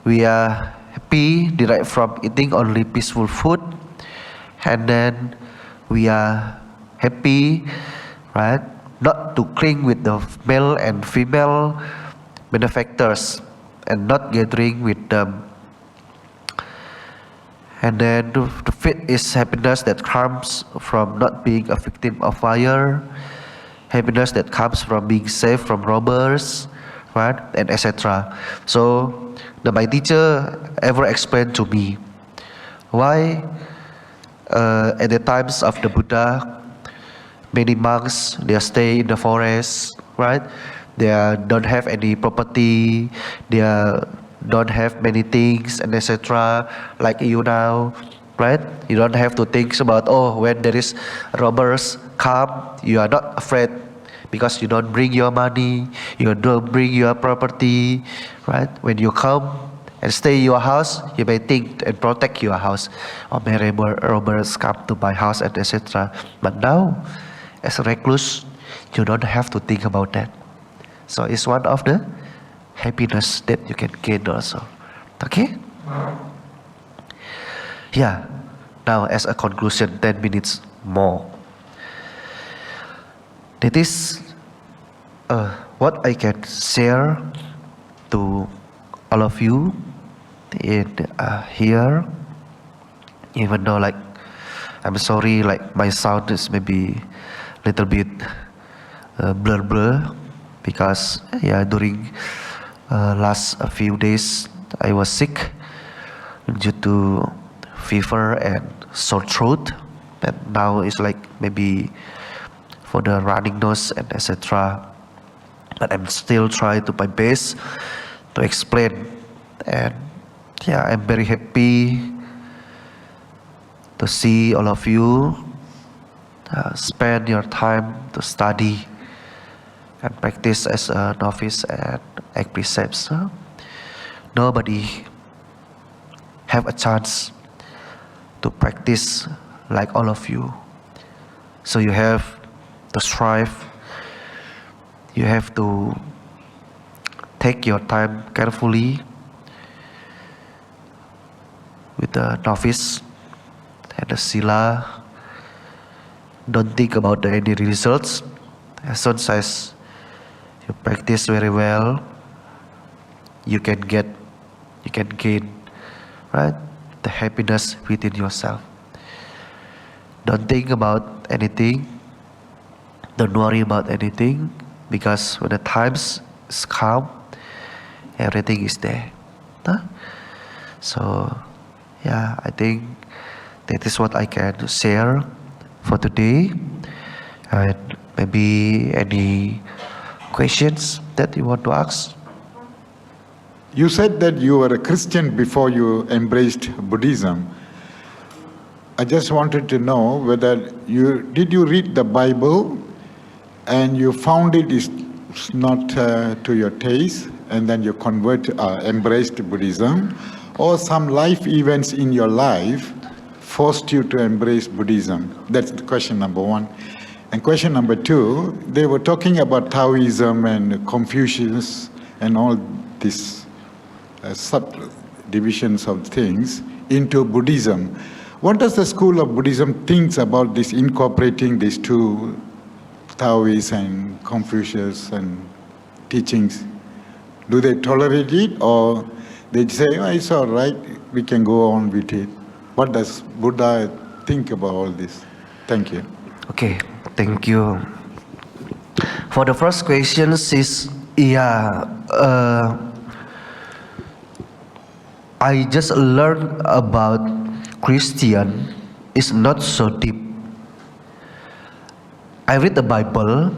we are happy derived from eating only peaceful food. And then we are happy, right, not to cling with the male and female benefactors and not gathering with them. And then the fifth is happiness that comes from not being a victim of fire, happiness that comes from being safe from robbers, right, and etc. So my teacher ever explained to me why at the times of the Buddha, many monks, they stay in the forest, right? They don't have any property, they don't have many things, and etc. Like you now, right? You don't have to think about, when there is robbers come, you are not afraid because you don't bring your money, you don't bring your property, right? When you come and stay in your house, you may think and protect your house. May robbers come to my house, and etc. But now, as a recluse, you don't have to think about that. So it's one of the happiness that you can gain also. Okay? Yeah, now as a conclusion, 10 minutes more. That is what I can share to all of you in here. Even though like I'm sorry, like my sound is maybe a little bit blur because during last few days I was sick due to fever and sore throat, and now it's like maybe for the running nose and etc. But I'm still trying to my best to explain, and I'm very happy to see all of you spend your time to study and practice as a novice and egg precepts. Nobody have a chance to practice like all of you. So you have to strive. You have to take your time carefully with the novice and the sila. Don't think about any results. As soon as you practice very well, you can gain, right, the happiness within yourself. Don't think about anything. Don't worry about anything, because when the times is calm, everything is there. So I think that is what I can share for today. And maybe any questions that you want to ask? You said that you were a Christian before you embraced Buddhism. I just wanted to know whether did you read the Bible and you found it is not to your taste, and then you embraced Buddhism, or some life events in your life forced you to embrace Buddhism? That's the question number one. And question number two, they were talking about Taoism and Confucius and all these subdivisions of things into Buddhism. What does the school of Buddhism think about this, incorporating these two, Taoist and Confucius and teachings? Do they tolerate it, or they say, it's all right, we can go on with it? What does Buddha think about all this? Thank you. Okay, thank you. For the first question is, I just learned about Christian is not so deep. I read the Bible,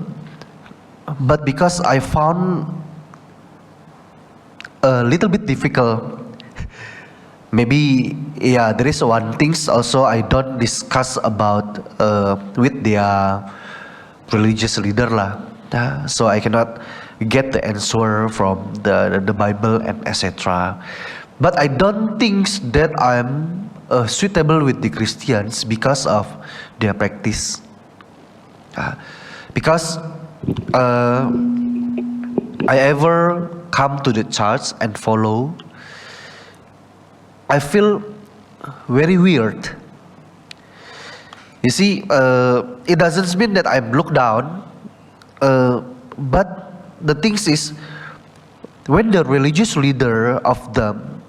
but because I found a little bit difficult, maybe there is one things also I don't discuss about with their religious leader lah. So I cannot get the answer from the Bible and etc. But I don't think that I'm suitable with the Christians because of their practice. Because I ever come to the church and follow, I feel very weird. You see, it doesn't mean that I'm looked down, but the thing is, when the religious leader of them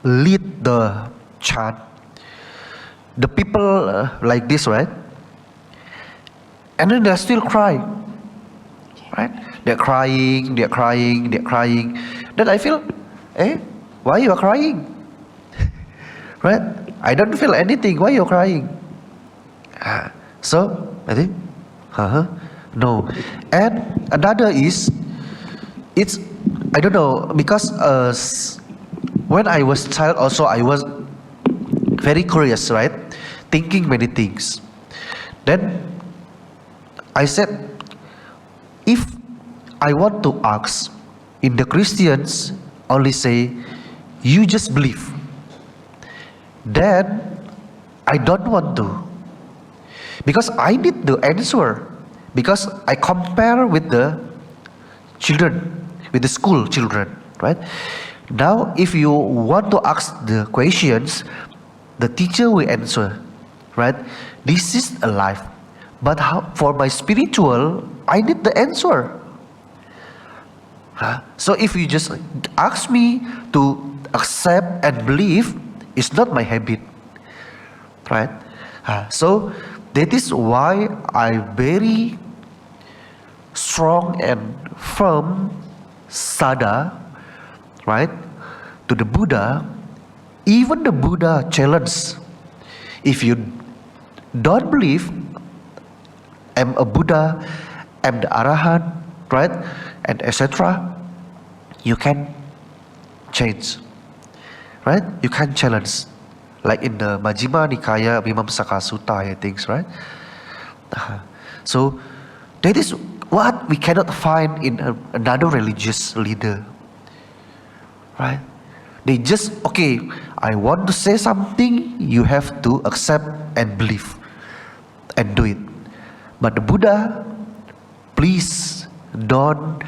lead the chant, the people like this, right? And then they're still crying, right? They're crying. Then I feel, why you are crying? Right? I don't feel anything. Why you are crying? So I think, no. And another is, I don't know, because when I was child also I was very curious, right? Thinking many things. Then I said, if I want to ask, in the Christians only say, you just believe. Then I don't want to, because I need the answer, because I compare with the children, with the school children, right? Now if you want to ask the questions, the teacher will answer, right? This is a life. But how, for my spiritual, I need the answer. So if you just ask me to accept and believe, it's not my habit, right? So that is why I very strong and firm sada, right, to the Buddha. Even the Buddha challenged, if you don't believe I'm a Buddha, I'm the Arahant, right, and etc., you can change, right? You can challenge, like in the Majjhima Nikaya Vimamsaka Sutta, I think, right? So that is what we cannot find in another religious leader, right? They just, okay, I want to say something, you have to accept and believe and do it. But the Buddha, please don't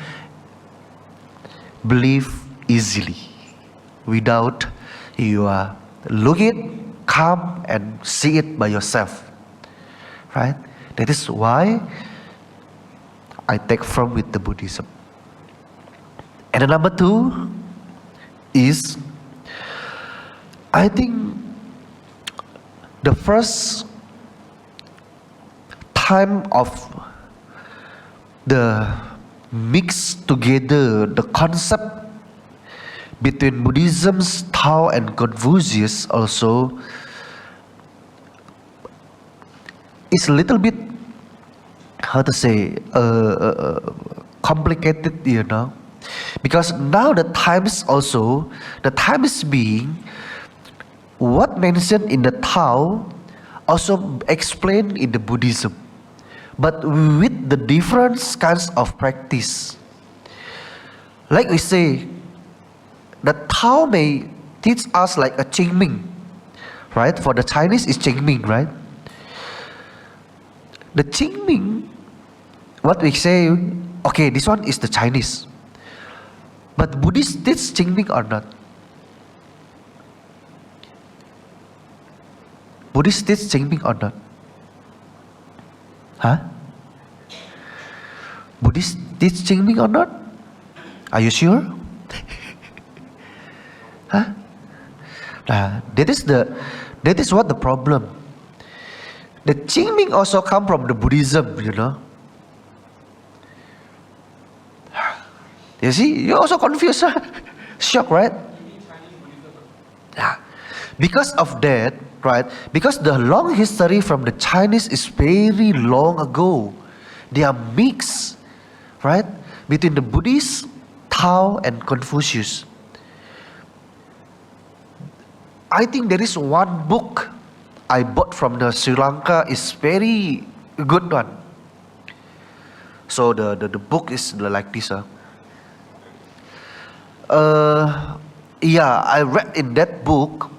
believe easily without you look it, come and see it by yourself, right? That is why I take from with the Buddhism. And the number two is, I think the first time of the mix together the concept between Buddhism's Tao and Confucius also is a little bit, how to say, complicated, you know, because now the time is being what mentioned in the Tao also explained in the Buddhism, but with the different kinds of practice. Like we say, the Tao may teach us like a Qingming, right? For the Chinese, it's Qingming, right? The Qingming, what we say, okay, this one is the Chinese. But Buddhists teach Qingming or not? Buddhists teach Qingming or not? Huh? Buddhists teach Qingming or not? Are you sure? Huh? That is what the problem. The Qingming also come from the Buddhism, you know. You see, you're also confused, huh? Shocked, right? Yeah. Because of that, right? Because the long history from the Chinese is very long ago. They are mixed, right? Between the Buddhist, Tao, and Confucius. I think there is one book I bought from the Sri Lanka is very good one. So the book is like this. Yeah, I read in that book,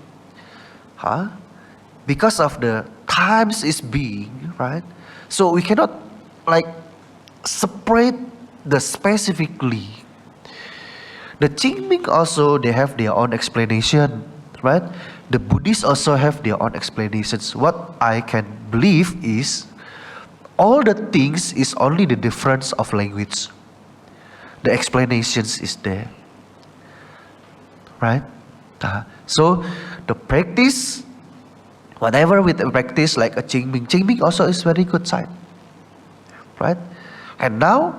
because of the times is being, right? So we cannot like separate the specifically. The Qingming also, they have their own explanation, right? The Buddhists also have their own explanations. What I can believe is, all the things is only the difference of language. The explanations is there, right? So the practice, whatever with the practice like a Qingming also is very good side, right? And now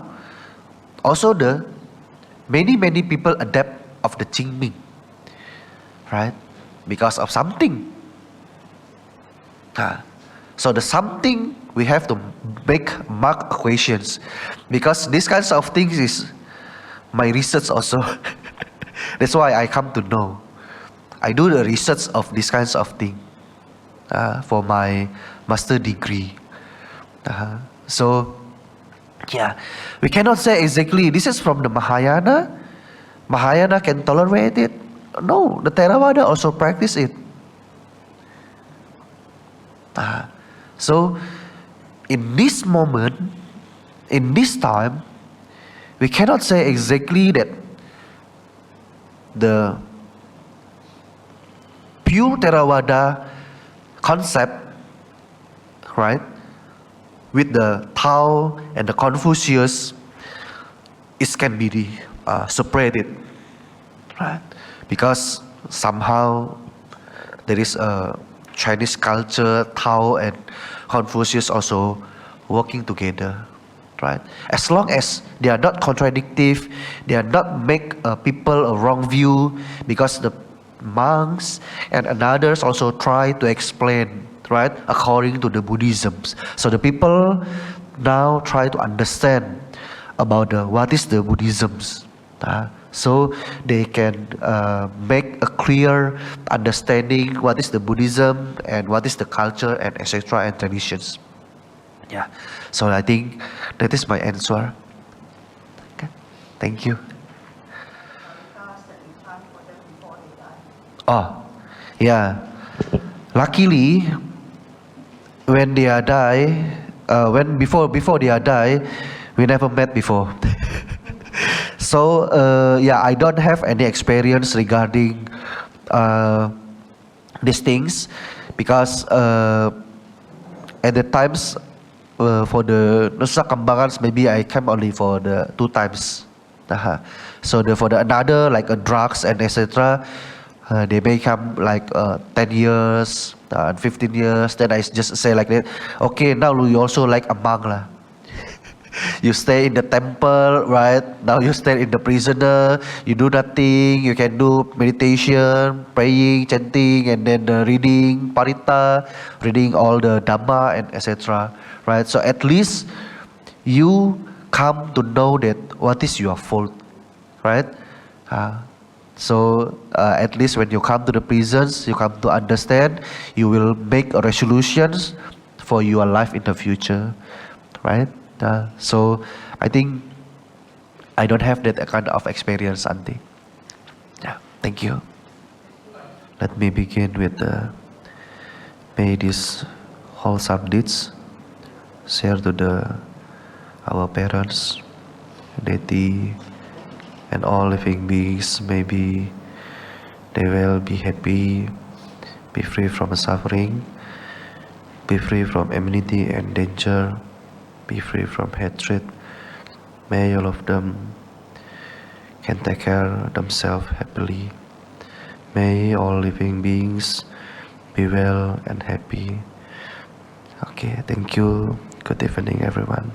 also the many people adapt of the Qingming, right? Because of something. So the something we have to make mark equations, because these kinds of things is my research also. That's why I come to know. I do the research of these kinds of things for my master degree. So yeah, we cannot say exactly this is from the Mahayana. Mahayana can tolerate it. No, the Theravada also practice it. So in this moment, in this time, we cannot say exactly that the pure Theravada concept, right, with the Tao and the Confucius, it can be separated, right? Because somehow there is a Chinese culture, Tao and Confucius also working together, right? As long as they are not contradictive, they are not make people a wrong view, because the monks and others also try to explain, right, according to the Buddhism. So the people now try to understand about what is the Buddhism, so they can make a clear understanding what is the Buddhism and what is the culture and etc. and traditions. Yeah, so I think that is my answer. Okay. Thank you. Oh, yeah. Luckily, when they are die, before they are die, we never met before. So yeah, I don't have any experience regarding these things, because at the times for the Nusa Kembangans, maybe I came only for the 2 times. So for the another like drugs and etc. They may come like 10 years and 15 years. Then I just say like that. Okay, now you also like a monk lah. You stay in the temple, right? Now you stay in the prisoner. You do nothing. You can do meditation, praying, chanting, and then reading parita, reading all the Dhamma and etc. Right? So at least you come to know that what is your fault, right? So at least when you come to the prisons, you come to understand. You will make resolutions for your life in the future, right? So I think I don't have that kind of experience, Auntie. Yeah, thank you. Let me begin with may these wholesome deeds share to our parents, deity, and all living beings. Maybe they will be happy, be free from suffering, be free from enmity and danger, be free from hatred. May all of them can take care themselves happily. May all living beings be well and happy. Okay, thank you. Good evening, everyone.